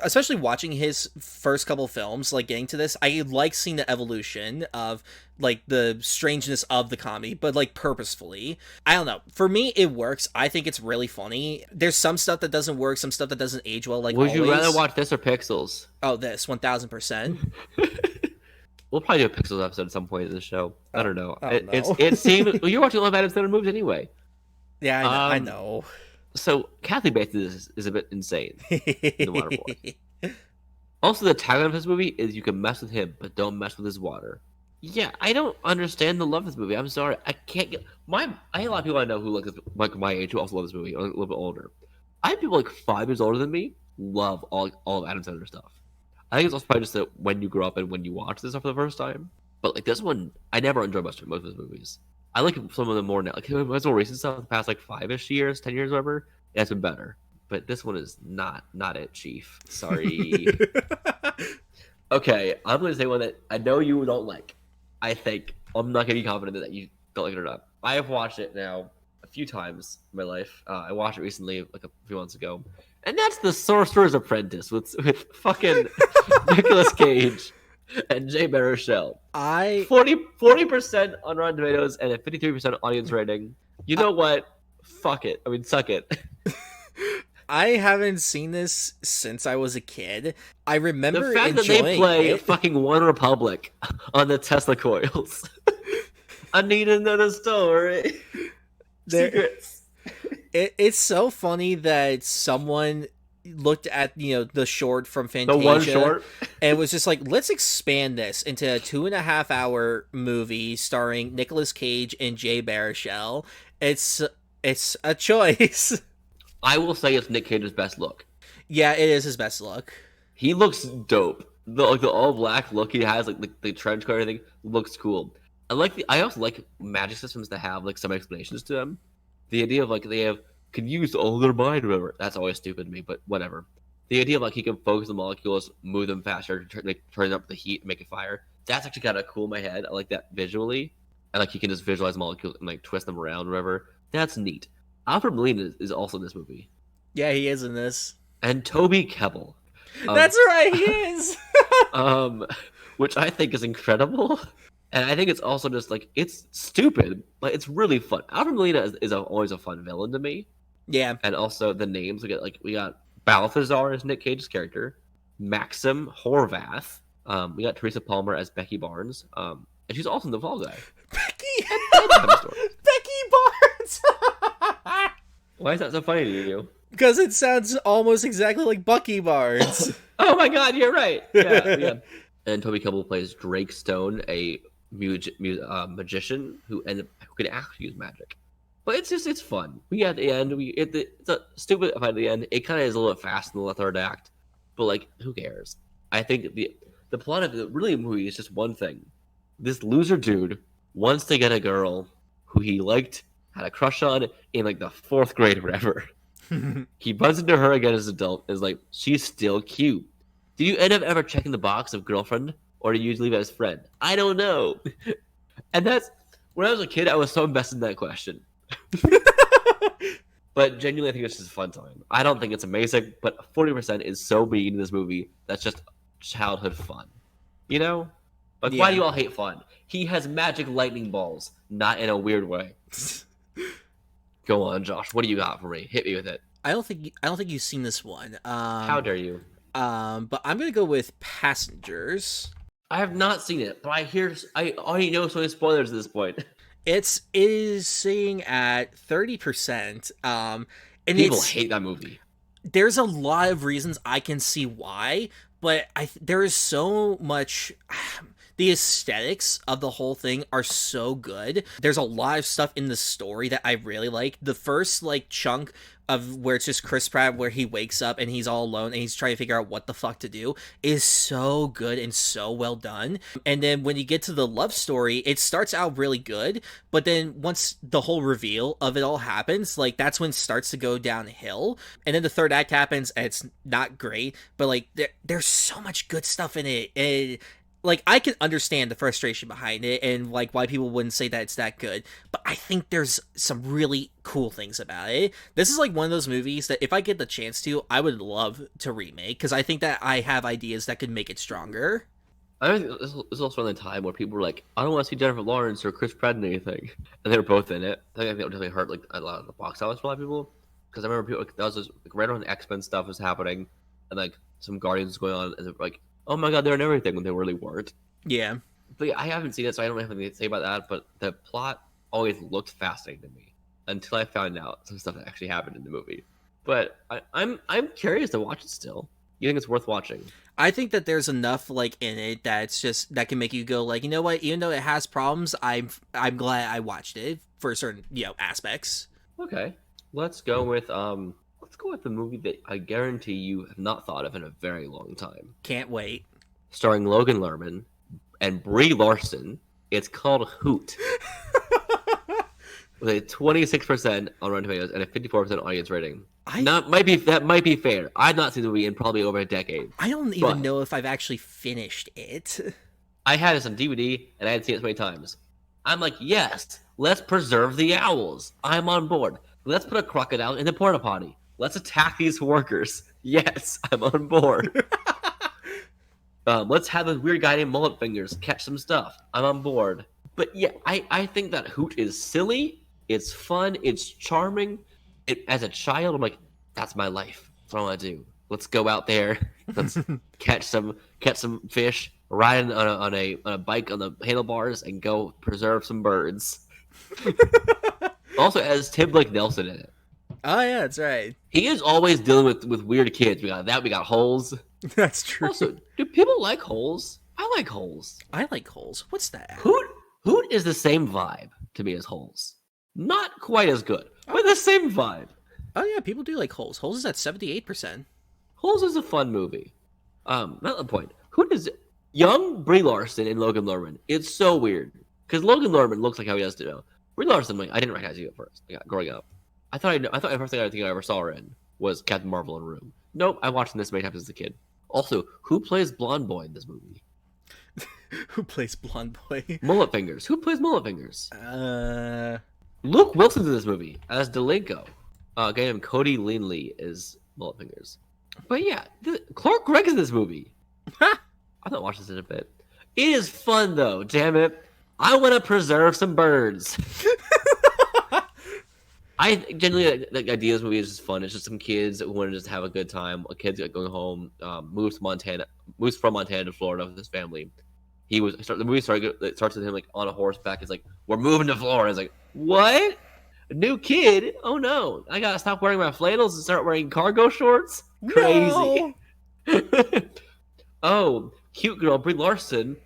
especially watching his first couple films. Like getting to this, I like seeing the evolution of like the strangeness of the comedy, but like purposefully. I don't know. For me, it works. I think it's really funny. There's some stuff that doesn't work, some stuff that doesn't age well. Like Would always. you rather watch this or Pixels? Oh, this 1000%. We'll probably do a Pixels episode at some point in the show. I don't know. I don't know. It seemed well, you're watching a lot of Adam Sandler movies anyway. Yeah, I Um, know. So Kathy Bates is a bit insane in The Waterboy. Also, the tagline of this movie is "You can mess with him, but don't mess with his water." Yeah, I don't understand the love of this movie. I'm sorry, I can't get my. I have a lot of people I know who like my age who also love this movie, or a little bit older. I have people like 5 years older than me love all of Adam Sandler stuff. I think it's also probably just that when you grow up and when you watch this stuff for the first time. But like this one, I never enjoyed most of his movies. I like some of them more now. Like his more recent stuff, the past like 5-ish years, 10 years, whatever. It's been better. But this one is not it, Chief. Sorry. Okay, I'm gonna say one that I know you don't like. I think I'm not gonna be confident that you don't like it or not. I have watched it now a few times in my life. I watched it recently, like a few months ago, and that's The Sorcerer's Apprentice with fucking Nicolas Cage and Jay Baruchel. I 40% on Rotten Tomatoes and a 53% audience rating. You know what? Fuck it. I mean, suck it. I haven't seen this since I was a kid. I remember The fact that enjoying they play it. fucking One Republic on the Tesla coils. I need another story. Secrets. It's so funny that someone looked at the short from The Fantasia one short. and was just like, let's expand this into a 2.5 hour movie starring Nicolas Cage and Jay Baruchel. It's a choice. I will say it's Nick Cage's best look. Yeah, it is his best look. He looks dope. The all black look he has, like the trench coat, and everything looks cool. I also like magic systems that have like some explanations to them. The idea of like they can use all their mind, or whatever. That's always stupid to me, but whatever. The idea of like he can focus the molecules, move them faster, turn up the heat, and make it fire. That's actually kind of cool in my head. I like that visually, and like he can just visualize molecules and like twist them around, or whatever. That's neat. Alfred Molina is also in this movie, Yeah, he is in this. and Toby Kebbell. That's right, he is. Which I think is incredible, and I think it's also just like it's stupid, but it's really fun. Alfred Molina is always a fun villain to me, Yeah. and also the names we got Balthazar as Nick Cage's character, Maxim Horvath. We got Teresa Palmer as Becky Barnes, and she's also in The Fall Guy. Becky Barnes. Why is that so funny to you? Because it sounds almost exactly like Bucky Barnes. Oh my God, you're right. Yeah. And Toby Kebbell plays Drake Stone, a magician who can actually use magic. But it's fun. We at the end it's a stupid fight at the end. It kind of is a little bit fast in the third act, but like who cares? I think the plot of the movie is just one thing. This loser dude wants to get a girl who he had a crush on in like the 4th grade or whatever. He bumps into her again as an adult and is like, she's still cute. Do you end up ever checking the box of girlfriend, or do you leave it as friend? I don't know. And that's when I was a kid, I was so invested in that question. But genuinely, I think it's just a fun time. I don't think it's amazing, but 40% is so mean in this movie that's just childhood fun. You know? Like, why do you all hate fun? He has magic lightning balls, not in a weird way. Go on, Josh. What do you got for me? Hit me with it. I don't think you've seen this one. How dare you? But I'm gonna go with Passengers. I have not seen it, but I already know so many spoilers at this point. It is sitting at 30%. And People hate that movie. There's a lot of reasons I can see why, but there is so much. The aesthetics of the whole thing are so good. There's a lot of stuff in the story that I really like. The first like chunk of where it's just Chris Pratt, where he wakes up and he's all alone and he's trying to figure out what the fuck to do, is so good and so well done. And then when you get to the love story, it starts out really good, but then once the whole reveal of it all happens, like that's when it starts to go downhill. And then the third act happens and it's not great, but like there's so much good stuff in it. And like I can understand the frustration behind it and like why people wouldn't say that it's that good, but I think there's some really cool things about it. This is like one of those movies that if I get the chance to, I would love to remake, because I think that I have ideas that could make it stronger. I think this is also around the time where people were like, I don't want to see Jennifer Lawrence or Chris Pratt in anything, and they were both in it. I think that definitely hurt like a lot of the box office for a lot of people, because I remember people that was just, like, right around the X-Men stuff was happening, and like some Guardians was going on, and they're like, oh my god, they're in everything, when they really weren't. Yeah. But yeah, I haven't seen it, so I don't have anything to say about that. But the plot always looked fascinating to me until I found out some stuff that actually happened in the movie. But I'm curious to watch it still. You think it's worth watching? I think that there's enough like in it that's just that can make you go like, you know what, even though it has problems, I'm glad I watched it for certain, you know, aspects. Okay, let's go with the movie that I guarantee you have not thought of in a very long time. Can't wait. Starring Logan Lerman and Brie Larson. It's called Hoot. With a 26% on Rotten Tomatoes and a 54% audience rating. That might be fair. I've not seen the movie in probably over a decade. I don't even know if I've actually finished it. I had this on DVD and I had seen it so many times. I'm like, yes, let's preserve the owls. I'm on board. Let's put a crocodile in the porta potty. Let's attack these workers. Yes, I'm on board. Let's have a weird guy named Mullet Fingers catch some stuff. I'm on board. But yeah, I think that Hoot is silly. It's fun. It's charming. As a child, I'm like, that's my life. That's what I want to do. Let's go out there. Let's catch some fish, ride on a bike on the handlebars, and go preserve some birds. Also, has Tim Blake Nelson in it. Oh yeah, that's right. He is always dealing with weird kids. We got that. We got Holes. That's true. Also, do people like Holes? I like Holes. I like Holes. What's that? Hoot is the same vibe to me as Holes. Not quite as good, but the same vibe. Oh yeah, people do like Holes. Holes is at 78%. Holes is a fun movie. Not the point. Hoot is young Brie Larson and Logan Lerman. It's so weird because Logan Lerman looks like how he does to know. Brie Larson, like, I didn't recognize you at first. Growing up, I thought the first thing I ever saw her in was Captain Marvel and Room. Nope, I watched this many times as a kid. Also, who plays Blonde Boy in this movie? Who plays Blonde Boy? Mullet Fingers. Who plays Mullet Fingers? Luke Wilson's in this movie as Delinko. A guy named Cody Leanley is Mullet Fingers. But yeah, Clark Gregg is in this movie. I've not watched this in a bit. It is fun though, damn it. I want to preserve some birds. I generally the idea of this movie is just fun. It's just some kids who want to just have a good time. A kid's going home, moves from Montana to Florida with his family. The movie starts with him like on a horseback. It's like, we're moving to Florida. It's like, what? A new kid? Oh no! I gotta stop wearing my flannels and start wearing cargo shorts. Crazy. No. Oh, cute girl Brie Larson.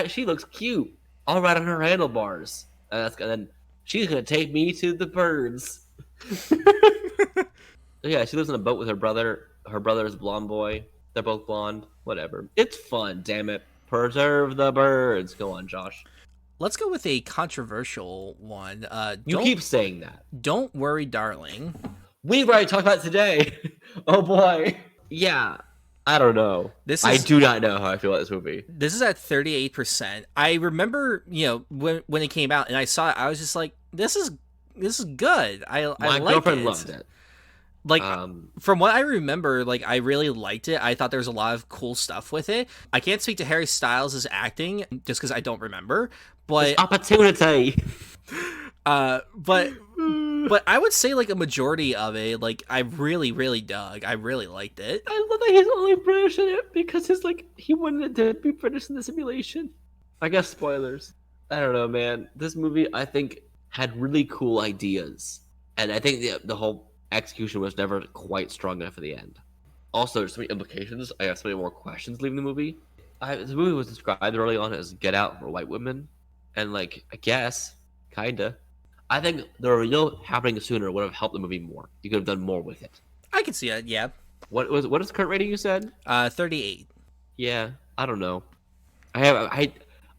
She looks cute. I'll ride on her handlebars. And then she's gonna take me to the birds. Yeah, she lives in a boat with her brother. Her brother's a blonde boy. They're both blonde. Whatever. It's fun. Damn it. Preserve the birds. Go on, Josh. Let's go with a controversial one. You keep saying that. Don't Worry, Darling. We've already talked about it today. Oh boy. Yeah. I don't know. I do not know how I feel about this movie. This is at 38%. I remember, when it came out and I saw it, I was just like, this is good. My girlfriend loved it. Like, from what I remember, like, I really liked it. I thought there was a lot of cool stuff with it. I can't speak to Harry Styles' acting just because I don't remember, but it's opportunity. But I would say like a majority of it, like, I really, really dug. I really liked it. I love that he's only British in it because he wanted to be British in the simulation. I guess spoilers. I don't know, man. This movie, I think, had really cool ideas, and I think the whole execution was never quite strong enough at the end. Also, there's so many implications. I have so many more questions leaving the movie. This movie was described early on as Get Out for white women, and like I guess, kinda. I think the reveal happening sooner would have helped the movie more. You could have done more with it. I can see it. Yeah. What is the current rating you said? 38. Yeah, I don't know. I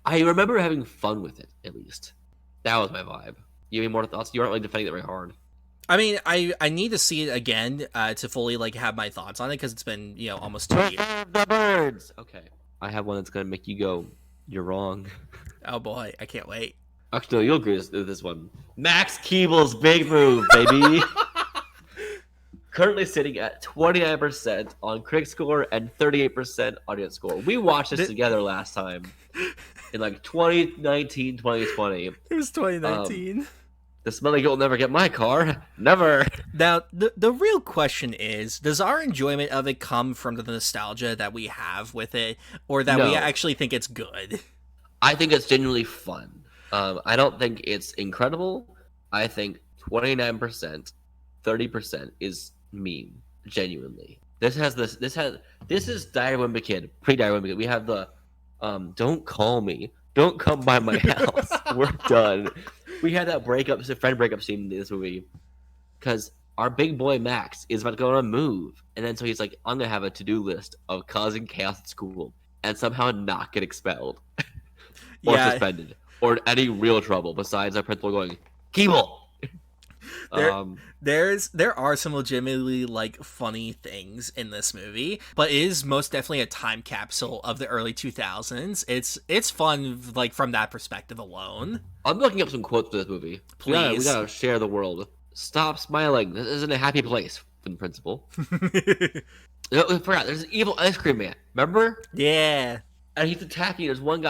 remember having fun with it at least. That was my vibe. You have any more thoughts? You aren't really defending it very hard. I mean, I need to see it again to fully like have my thoughts on it because it's been almost 2 years. The birds. Okay, I have one that's gonna make you go. You're wrong. Oh boy, I can't wait. Actually, no, you'll agree with this one. Max Keeble's big move, baby. Currently sitting at 29% on critic score and 38% audience score. We watched this together last time in like 2019, 2020. It was 2019. The smelly girl will never get my car. Never. Now, the real question is, does our enjoyment of it come from the nostalgia that we have with it, or that we actually think it's good? I think it's genuinely fun. I don't think it's incredible. I think 29%, 30% is mean, genuinely. This is Dire Wimba Kid, pre-Dire Wimba Kid. We have the don't call me, don't come by my house. We're done. We had that friend breakup scene in this movie because our big boy Max is about to go on a move, and then so he's like, I'm gonna have a to-do list of causing chaos at school and somehow not get expelled or suspended or any real trouble besides our principal going, Keeble. There are some legitimately like funny things in this movie, but it is most definitely a time capsule of the early 2000s. It's fun like from that perspective alone. I'm looking up some quotes for this movie. Please, we gotta share the world. Stop smiling. This isn't a happy place. From the principal. I forgot. There's an evil ice cream man. Remember? Yeah. And he's attacking. There's one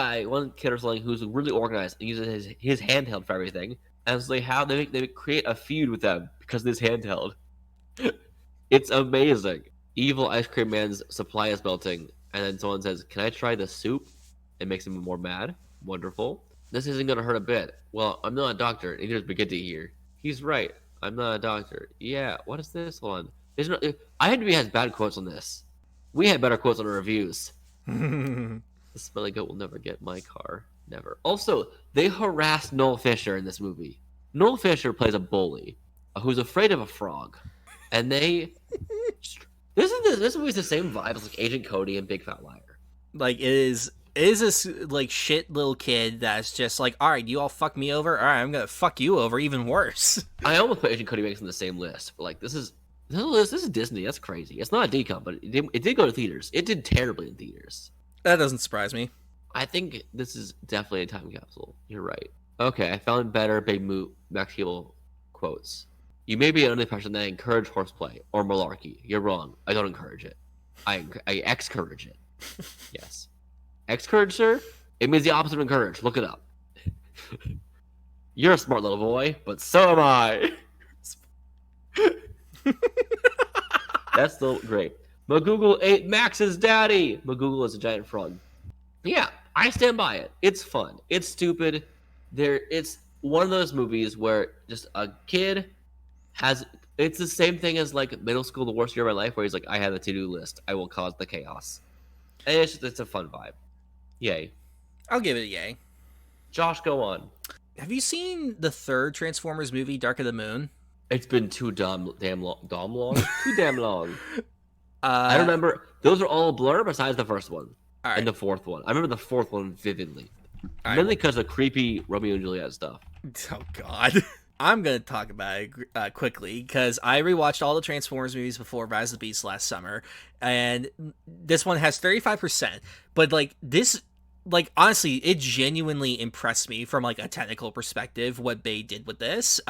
kid or something who's really organized and uses his handheld for everything. And so they create a feud with them because of this handheld. It's amazing. Evil ice cream man's supply is melting, and then someone says, "Can I try the soup?" It makes him more mad. Wonderful. This isn't gonna hurt a bit. Well, I'm not a doctor. And here's Spaghetti here. He's right. I'm not a doctor. Yeah. What is this one? IMDb has bad quotes on this. We had better quotes on our reviews. The smelly goat will never get my car. Never. Also, they harassed Noel Fisher in this movie. Noel Fisher plays a bully who's afraid of a frog, and this movie's the same vibe as like Agent Cody and Big Fat Liar. Like it is this like shit little kid that's just like, all right, you all fuck me over. All right, I'm gonna fuck you over even worse. I almost put Agent Cody Banks on the same list, but like this is Disney. That's crazy. It's not a decom, but it did go to theaters. It did terribly in theaters. That doesn't surprise me. I think this is definitely a time capsule. You're right. Okay, I found better Big Moot Max Keeble quotes. You may be under the impression that I encourage horseplay or malarkey. You're wrong. I don't encourage it. I excourage it. Yes. Excourage, sir? It means the opposite of encourage. Look it up. You're a smart little boy, but so am I. That's still great. McGoogle ate Max's daddy. McGoogle is a giant frog. Yeah, I stand by it. It's fun. It's stupid. It's one of those movies where just a kid has. It's the same thing as like middle school, the worst year of my life, where he's like, I have a to-do list. I will cause the chaos. And it's a fun vibe. Yay. I'll give it a yay. Josh, go on. Have you seen the third Transformers movie, Dark of the Moon? It's been too damn long. Too damn long. I remember those are all blur besides the first one. All right. And the fourth one. I remember the fourth one vividly. Mainly because of creepy Romeo and Juliet stuff. Oh, God. I'm going to talk about it quickly because I rewatched all the Transformers movies before Rise of the Beasts last summer. And this one has 35%. But, like, this... Like, honestly, it genuinely impressed me from, like, a technical perspective, what they did with this.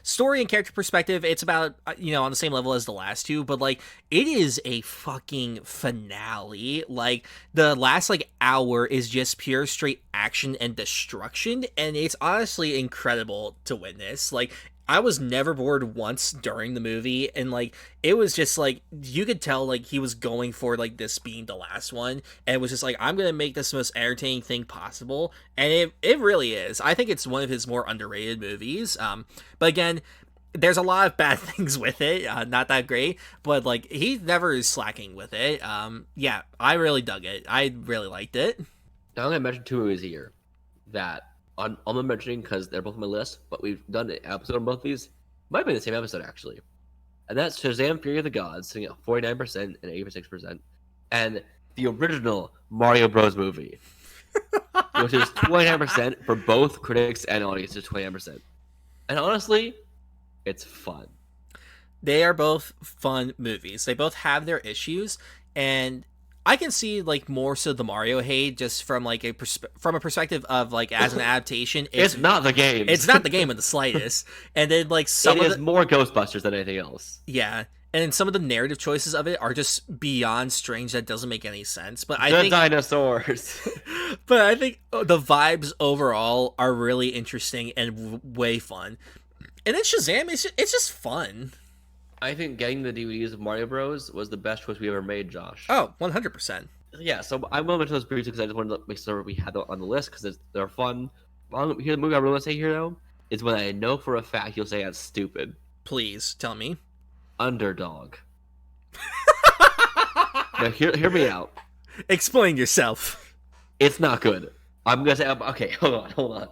Story and character perspective, it's about, on the same level as the last two, but, like, it is a fucking finale. Like, the last, like, hour is just pure straight action and destruction, and it's honestly incredible to witness. Like, I was never bored once during the movie, and like it was just like you could tell like he was going for like this being the last one, and it was just like, I'm gonna make this the most entertaining thing possible, and it really is. I think it's one of his more underrated movies. But again, there's a lot of bad things with it, not that great, but like he never is slacking with it. Yeah, I really dug it. I really liked it. Now I'm gonna mention two movies here that I'm mentioning because they're both on my list, but we've done an episode on both of these. Might be the same episode actually, and that's Shazam: Fury of the Gods, sitting at 49% and 86%, and the original Mario Bros. Movie, which is 29% for both critics and audiences. 29%, and honestly, it's fun. They are both fun movies. They both have their issues, and I can see like more so the Mario hate just from like from a perspective of like as an adaptation. It's not the game. It's not the game in the slightest. And then like some it of is more Ghostbusters than anything else. yeah, and then some of the narrative choices of it are just beyond strange. That doesn't make any sense. But I the think dinosaurs. but I think the vibes overall are really interesting and way fun. And then Shazam, it's just fun. I think getting the DVDs of Mario Bros. Was the best choice we ever made, Josh. Oh, 100%. Yeah, so I will mention those briefly because I just wanted to make sure we had them on the list because they're fun. Here, the movie I really want to say here, though, is when I know for a fact you'll say that's stupid. Please, tell me. Underdog. Now, hear me out. Explain yourself. It's not good. I'm going to say, okay, hold on.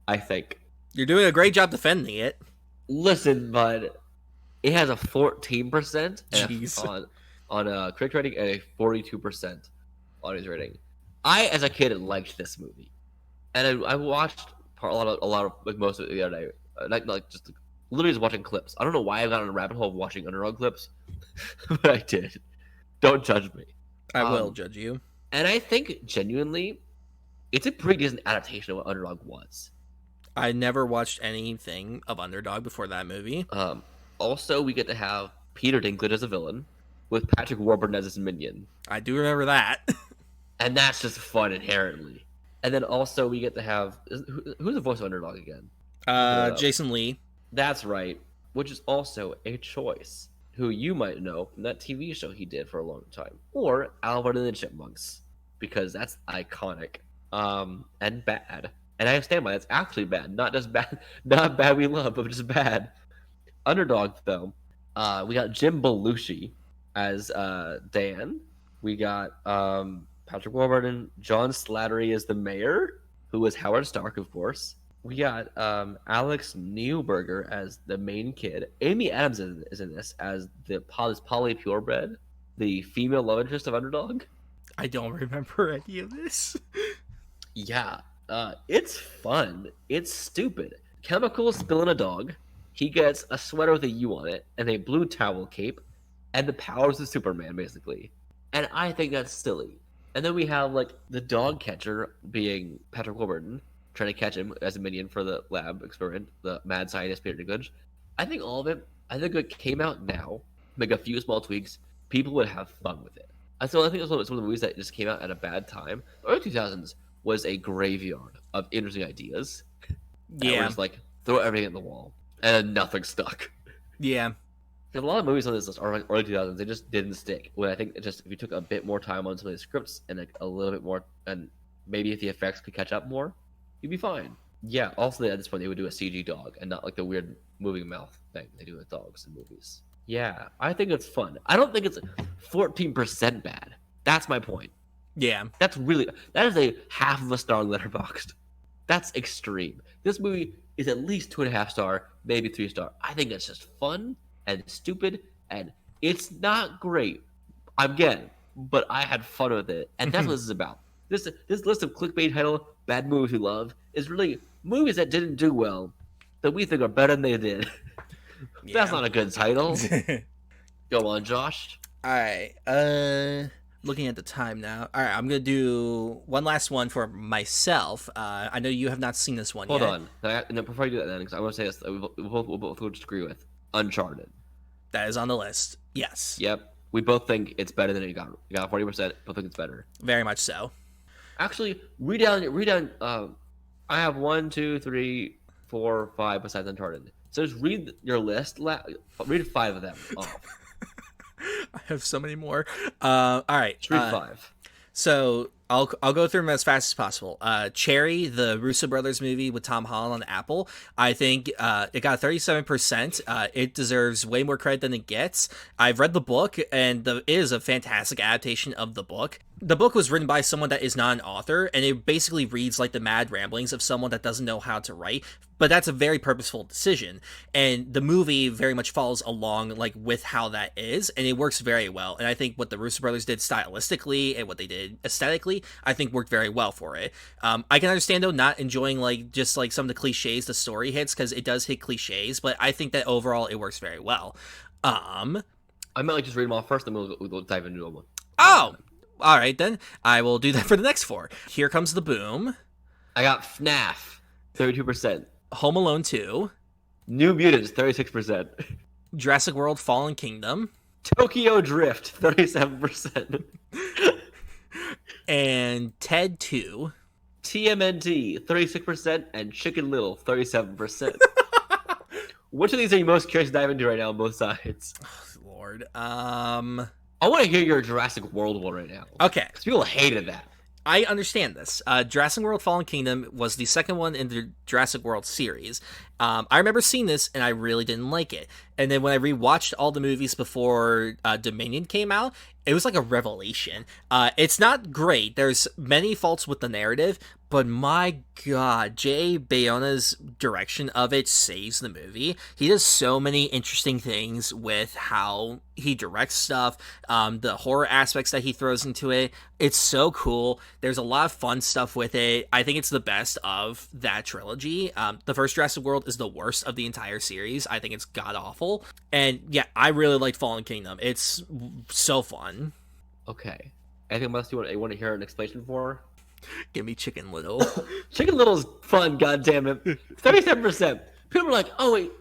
I think. You're doing a great job defending it. Listen, bud. It has a 14% Jeez. on a critic rating and a 42% audience rating. I, as a kid, liked this movie, and I watched a lot of like most of it the other day. Like just literally just watching clips. I don't know why I got on a rabbit hole of watching Underdog clips, but I did. Don't judge me. I will judge you. And I think genuinely, it's a pretty decent adaptation of what Underdog was. I never watched anything of Underdog before that movie. Also, we get to have Peter Dinklage as a villain, with Patrick Warburton as his minion. I do remember that. And that's just fun inherently. And then also we get to have... Who's the voice of Underdog again? Jason Lee. That's right. Which is also a choice. Who you might know from that TV show he did for a long time. Or Alvin and the Chipmunks. Because that's iconic. And bad. And I stand by that's actually bad. Not just bad. Not bad we love, but just bad. Underdog, though. We got Jim Belushi as Dan. We got Patrick Warburton. John Slattery as the mayor, who was Howard Stark, of course. We got Alex Neuberger as the main kid. Amy Adams is in this as Polly Purebred, the female love interest of Underdog. I don't remember any of this. Yeah, it's fun. It's stupid. Chemicals spill in a dog. He gets a sweater with a U on it and a blue towel cape, and the powers of Superman, basically. And I think that's silly. And then we have like the dog catcher being Patrick Warburton, trying to catch him as a minion for the lab experiment, the mad scientist Peter Dinklage. I think all of it, I think it came out now, make a few small tweaks, people would have fun with it. I think it's one of the movies that just came out at a bad time. The early 2000s was a graveyard of interesting ideas. Yeah. Just like throw everything at the wall, and then nothing stuck. Yeah. Because a lot of movies on this list are like early 2000s, they just didn't stick. When I think it just if you took a bit more time on some of the scripts and like a little bit more, and maybe if the effects could catch up more, you'd be fine. Yeah. Also, at this point, they would do a CG dog and not like the weird moving mouth thing they do with dogs in movies. Yeah, I think it's fun. I don't think it's 14% bad. That's my point. Yeah. That is a half of a star on Letterboxd. That's extreme. This movie is at least 2.5 star, maybe 3 star. I think it's just fun and stupid, and it's not great. Again, but I had fun with it, and that's what this is about. This list of clickbait title bad movies we love is really movies that didn't do well that we think are better than they did. Yeah. That's not a good title. Go on, Josh. All right. Looking at the time now. All right, I'm gonna do one last one for myself. I know you have not seen this one Hold yet. on. No, before I do that, then, because I want to say this, we'll both disagree with Uncharted. That is on the list. Yes. Yep. We both think it's better than it got. You got 40%. Both think it's better. Very much so. Actually, read down. I have 1, 2, 3, 4, 5 besides Uncharted. So just read your list. Read 5 of them off. I have so many more. All right. Just read 5. So I'll go through them as fast as possible. Cherry, the Russo brothers movie with Tom Holland on Apple. I think it got 37%. It deserves way more credit than it gets. I've read the book, and it is a fantastic adaptation of the book. The book was written by someone that is not an author, and it basically reads like the mad ramblings of someone that doesn't know how to write. But that's a very purposeful decision, and the movie very much follows along like with how that is, and it works very well. And I think what the Russo brothers did stylistically and what they did aesthetically, I think worked very well for it. I can understand though not enjoying like just like some of the cliches the story hits, because it does hit cliches, but I think that overall it works very well. I might like just read them all first, then we'll dive into them. Oh, all right then. I will do that for the next four. Here Comes the Boom. I got FNAF, 32%. Home Alone 2. New Mutants, 36%. Jurassic World Fallen Kingdom. Tokyo Drift, 37%. And Ted 2. TMNT, 36%, and Chicken Little, 37%. Which of these are you most curious to dive into right now on both sides? Oh, Lord. I want to hear your Jurassic World one right now. Okay. Because people hated that. I understand this. Jurassic World Fallen Kingdom was the second one in the Jurassic World series. I remember seeing this, and I really didn't like it. And then when I rewatched all the movies before Dominion came out, it was like a revelation. It's not great. There's many faults with the narrative, but my God, J.A. Bayona's direction of it saves the movie. He does so many interesting things with how he directs stuff, the horror aspects that he throws into it. It's so cool. There's a lot of fun stuff with it. I think it's the best of that trilogy. The first Jurassic World is the worst of the entire series. I think it's god-awful. And yeah, I really liked Fallen Kingdom. It's so fun. Okay. Anything else you want to hear an explanation for? Give me Chicken Little. Chicken Little's fun, goddammit. 37%. People are like, oh wait,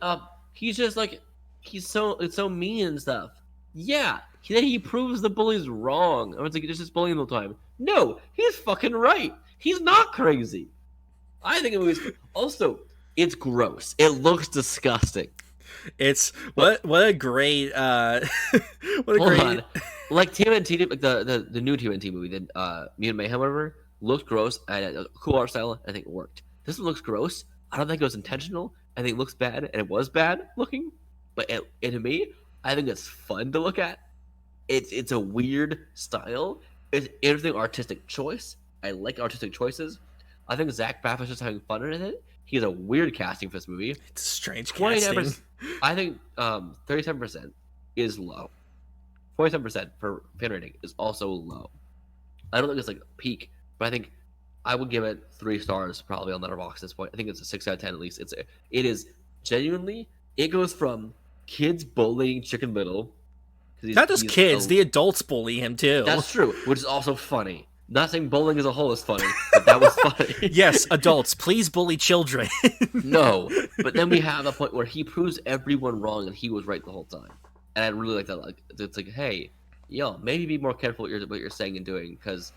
he's just like, it's so mean and stuff. Yeah, he proves the bully's wrong. I was like, it's just bullying the whole time. No, he's fucking right. He's not crazy. I think it was also, it's gross. It looks disgusting. It's what a great what a Hold great on. Like TMNT, like the new TMNT movie, the Mutant Mayhem, whatever, looked gross and a cool art style. I think it worked. This one looks gross. I don't think it was intentional. I think it looks bad, and it was bad looking. But to me, I think it's fun to look at. It's a weird style. It's interesting artistic choice. I like artistic choices. I think Zach Braff is just having fun in it. He has a weird casting for this movie. It's strange casting. I think 37% is low. 47% for fan rating is also low. I don't think it's like peak, but I think I would give it 3 stars probably on Letterboxd at this point. I think it's a 6 out of 10 at least. It is genuinely. It goes from kids bullying Chicken Little. Not just kids, the adults bully him too. That's true, which is also funny. Not saying bullying as a whole is funny, but that was funny. Yes, adults, please bully children. No, but then we have a point where he proves everyone wrong and he was right the whole time. And I really like that. Like, it's like, hey, yo, maybe be more careful what you're saying and doing, because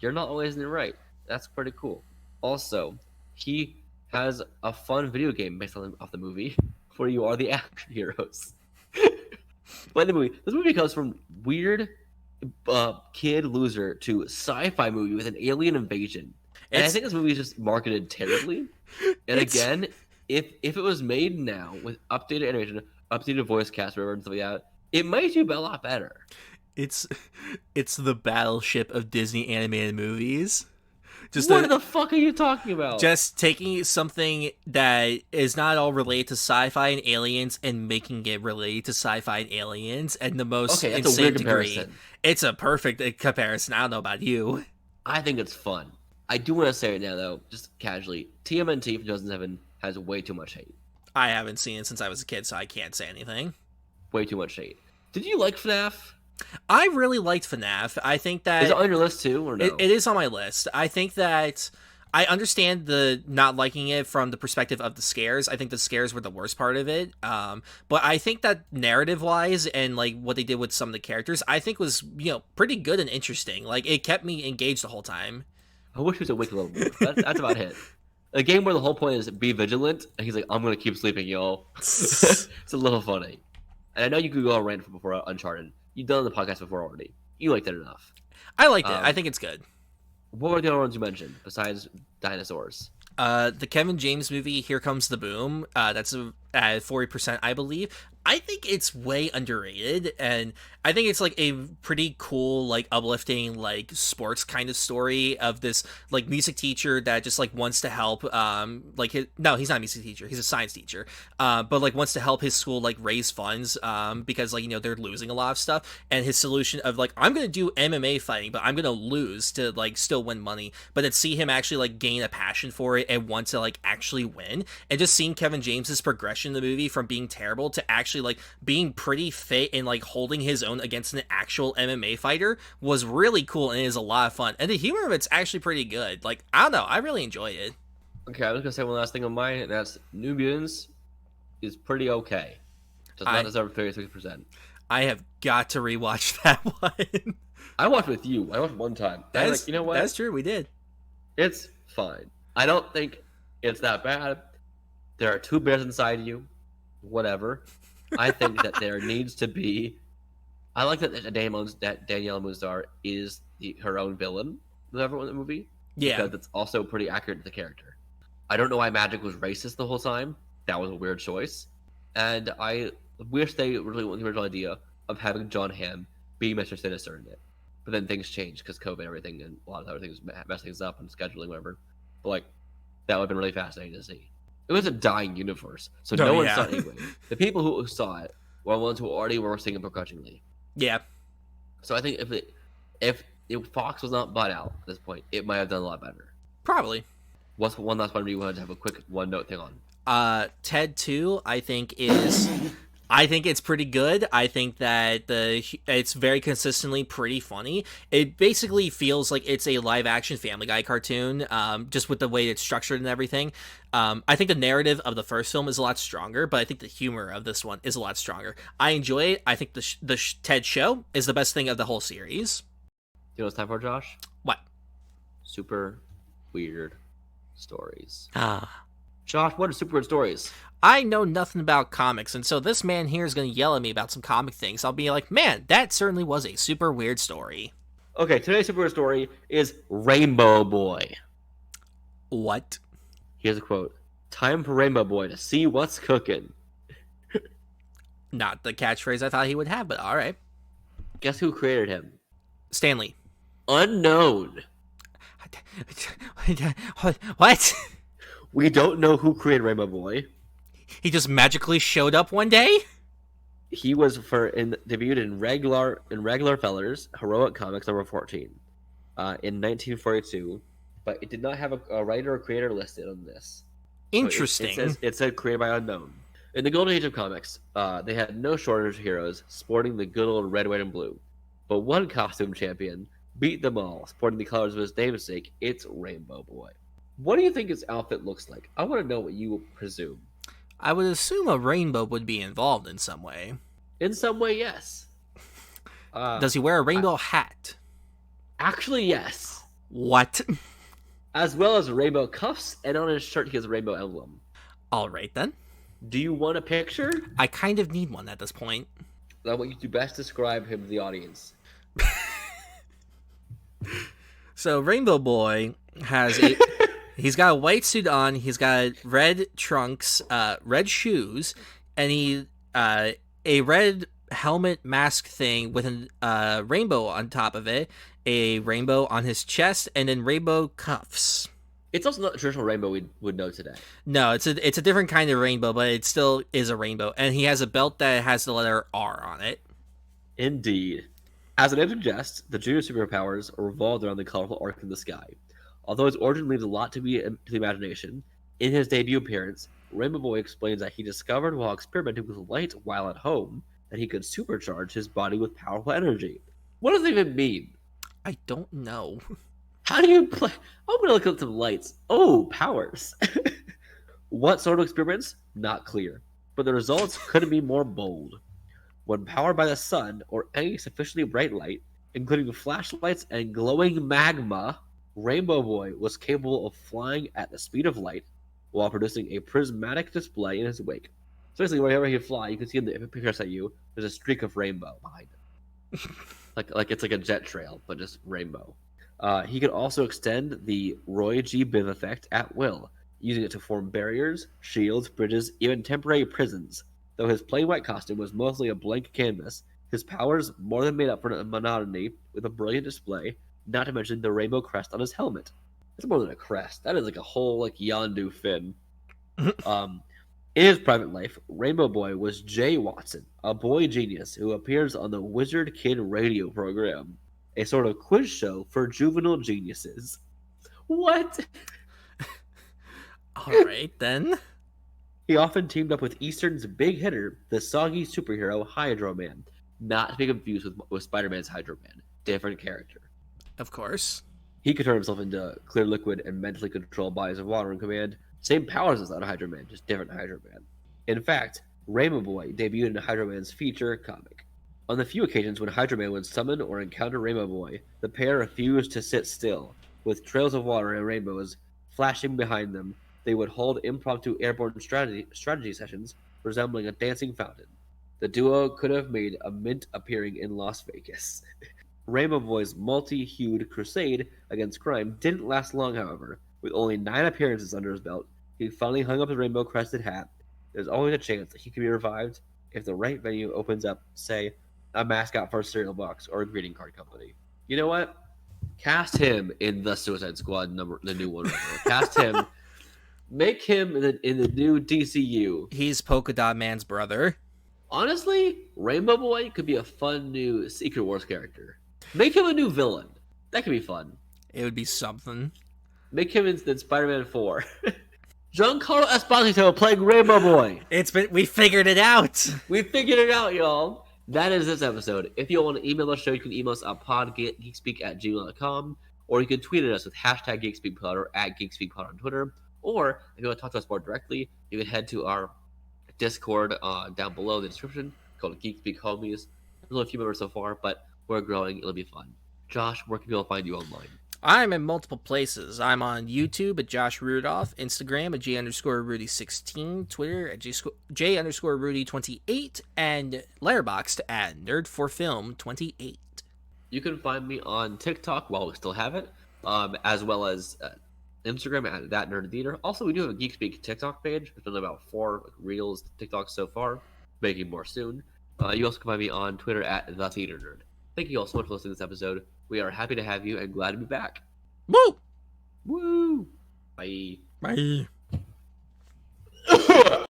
you're not always in the right. That's pretty cool. Also, he has a fun video game based off the movie where you are the action heroes. But this movie goes from weird kid loser to sci-fi movie with an alien invasion. And I think this movie is just marketed terribly. And again, if it was made now with updated animation, updated voice cast, whatever, and stuff like that, it might do a lot better. It's the battleship of Disney animated movies. What the fuck are you talking about? Just taking something that is not all related to sci-fi and aliens and making it related to sci-fi and aliens and the most that's insane a weird degree. comparison. It's a perfect comparison. I don't know about you. I think it's fun. I do want to say right now, though, just casually, TMNT from 2007 has way too much hate. I haven't seen it since I was a kid, so I can't say anything. Way too much hate. Did you like FNAF? I really liked FNAF. I think that... Is it on your list too, or no? It is on my list. I think that... I understand the not liking it from the perspective of the scares. I think the scares were the worst part of it. But I think that narrative-wise and like what they did with some of the characters, I think was, pretty good and interesting. Like, it kept me engaged the whole time. I wish it was awake a little more. That's about it. A game where the whole point is be vigilant, and he's like, I'm going to keep sleeping, y'all. It's a little funny. And I know you could go on rant before Uncharted. You've done the podcast before already. You liked it enough. I liked it. I think it's good. What were the other ones you mentioned besides dinosaurs? The Kevin James movie Here Comes the Boom. That's at 40%, I believe. I think it's way underrated, and I think it's like a pretty cool, like uplifting, like sports kind of story of this like music teacher that just like wants to help. No, he's not a music teacher; he's a science teacher. But like wants to help his school like raise funds. Because like they're losing a lot of stuff, and his solution of like I'm gonna do MMA fighting, but I'm gonna lose to like still win money. But then see him actually like gain a passion for it and want to like actually win, and just seeing Kevin James's progression in the movie from being terrible to actually like being pretty fit and like holding his own against an actual MMA fighter was really cool and it is a lot of fun. And the humor of it's actually pretty good. Like, I don't know, I really enjoyed it. Okay, I was gonna say one last thing on mine, and that's New Mutants is pretty okay. Does not I deserve 36%. I have got to rewatch that one. I watched with you. I watched one time. And like, you know what? That's true, we did. It's fine. I don't think it's that bad. There are two bears inside you. Whatever. I think that there needs to be. I like that Danielle Moonstar is her own villain in the movie. Yeah. Because it's also pretty accurate to the character. I don't know why Magic was racist the whole time. That was a weird choice. And I wish they really went with the original idea of having John Hamm be Mr. Sinister in it. But then things changed because COVID and everything, and a lot of other things messed things up and scheduling, whatever. But like, that would have been really fascinating to see. It was a dying universe, so no one saw it anyway. The people who saw it were the ones who already were seeing it begrudgingly. Yeah. So I think if Fox was not bought out at this point, it might have done a lot better. Probably. What's one last one you wanted to have a quick one note thing on? Ted 2, I think it's pretty good. I think that it's very consistently pretty funny. It basically feels like it's a live action Family Guy cartoon, just with the way it's structured and everything. I think the narrative of the first film is a lot stronger, but I think the humor of this one is a lot stronger. I enjoy it. I think the Ted show is the best thing of the whole series. You know what it's time for, Josh? What? Super weird stories. Ah. Josh, what are super weird stories? I know nothing about comics, and so this man here is going to yell at me about some comic things. I'll be like, man, that certainly was a super weird story. Okay, today's super weird story is Rainbow Boy. What? Here's a quote. Time for Rainbow Boy to see what's cooking. Not the catchphrase I thought he would have, but all right. Guess who created him? Stanley. Unknown. What? We don't know who created Rainbow Boy. He just magically showed up one day? He was debuted in regular Fellers Heroic Comics number 14 in 1942, but it did not have a writer or creator listed on this. Interesting. So it said created by unknown. In the golden age of comics, they had no shortage of heroes sporting the good old red, white, and blue. But one costume champion beat them all, sporting the colors of his namesake. It's Rainbow Boy. What do you think his outfit looks like? I want to know what you presume. I would assume a rainbow would be involved in some way. In some way, yes. Does he wear a rainbow hat? Actually, yes. What? As well as rainbow cuffs, and on his shirt he has a rainbow emblem. All right, then. Do you want a picture? I kind of need one at this point. I want you to best describe him to the audience. So, Rainbow Boy has a... He's got a white suit on. He's got red trunks, red shoes, and a red helmet mask thing with a rainbow on top of it, a rainbow on his chest, and then rainbow cuffs. It's also not the traditional rainbow we would know today. No, it's a different kind of rainbow, but it still is a rainbow. And he has a belt that has the letter R on it. Indeed. As the name suggests, the junior superpowers are revolved around the colorful arc in the sky. Although his origin leaves a lot to the imagination, in his debut appearance, Rainbow Boy explains that he discovered while experimenting with light while at home that he could supercharge his body with powerful energy. What does it even mean? I don't know. How do you play? I'm gonna look up some lights. Oh, powers. What sort of experiments? Not clear. But the results couldn't be more bold. When powered by the sun or any sufficiently bright light, including flashlights and glowing magma, Rainbow Boy was capable of flying at the speed of light while producing a prismatic display in his wake. So basically, wherever he'd fly, you can see in the pictures at you, there's a streak of rainbow behind him. like it's like a jet trail, but just rainbow. He could also extend the Roy G. Biv effect at will, using it to form barriers, shields, bridges, even temporary prisons. Though his plain white costume was mostly a blank canvas, his powers more than made up for the monotony with a brilliant display, not to mention the rainbow crest on his helmet. It's more than a crest. That is like a whole like Yondu fin. Um, in his private life, Rainbow Boy was Jay Watson, a boy genius who appears on the Wizard Kid radio program, a sort of quiz show for juvenile geniuses. What? All right, then. He often teamed up with Eastern's big hitter, the soggy superhero Hydro Man, not to be confused with Spider-Man's Hydro Man. Different character. Of course. He could turn himself into clear liquid and mentally control bodies of water on command. Same powers as that Hydro Man, just different Hydro Man. In fact, Rainbow Boy debuted in Hydro Man's feature comic. On the few occasions when Hydro Man would summon or encounter Rainbow Boy, the pair refused to sit still. With trails of water and rainbows flashing behind them, they would hold impromptu airborne strategy sessions resembling a dancing fountain. The duo could have made a mint appearing in Las Vegas. Rainbow Boy's multi-hued crusade against crime didn't last long, however. With only 9 appearances under his belt, he finally hung up his rainbow-crested hat. There's always a chance that he can be revived if the right venue opens up, say, a mascot for a cereal box or a greeting card company. You know what? Cast him in the Suicide Squad the new one. Cast him. Make him in the new DCU. He's Polka Dot Man's brother. Honestly, Rainbow Boy could be a fun new Secret Wars character. Make him a new villain. That could be fun. It would be something. Make him in Spider-Man 4. Giancarlo Esposito playing Rainbow Boy. We figured it out. We figured it out, y'all. That is this episode. If you want to email the show, you can email us at podgeekspeak@gmail.com, or you can tweet at us with hashtag GeekSpeakPod or at GeekSpeakPod on Twitter. Or if you want to talk to us more directly, you can head to our Discord down below in the description called GeekSpeak Homies. There's only a few members so far, but we're growing. It'll be fun. Josh, where can people find you online? I'm in multiple places. I'm on YouTube at Josh Rudolph, Instagram at J_Rudy16, Twitter at J_Rudy28, and Letterboxd at Nerd4Film28. You can find me on TikTok while we still have it, as well as Instagram at That Nerd Theater. Also, we do have a GeekSpeak TikTok page. We've done about 4 Reels TikToks so far, making more soon. You also can find me on Twitter at The Theater Nerd. Thank you all so much for listening to this episode. We are happy to have you and glad to be back. Woo! Woo! Bye. Bye.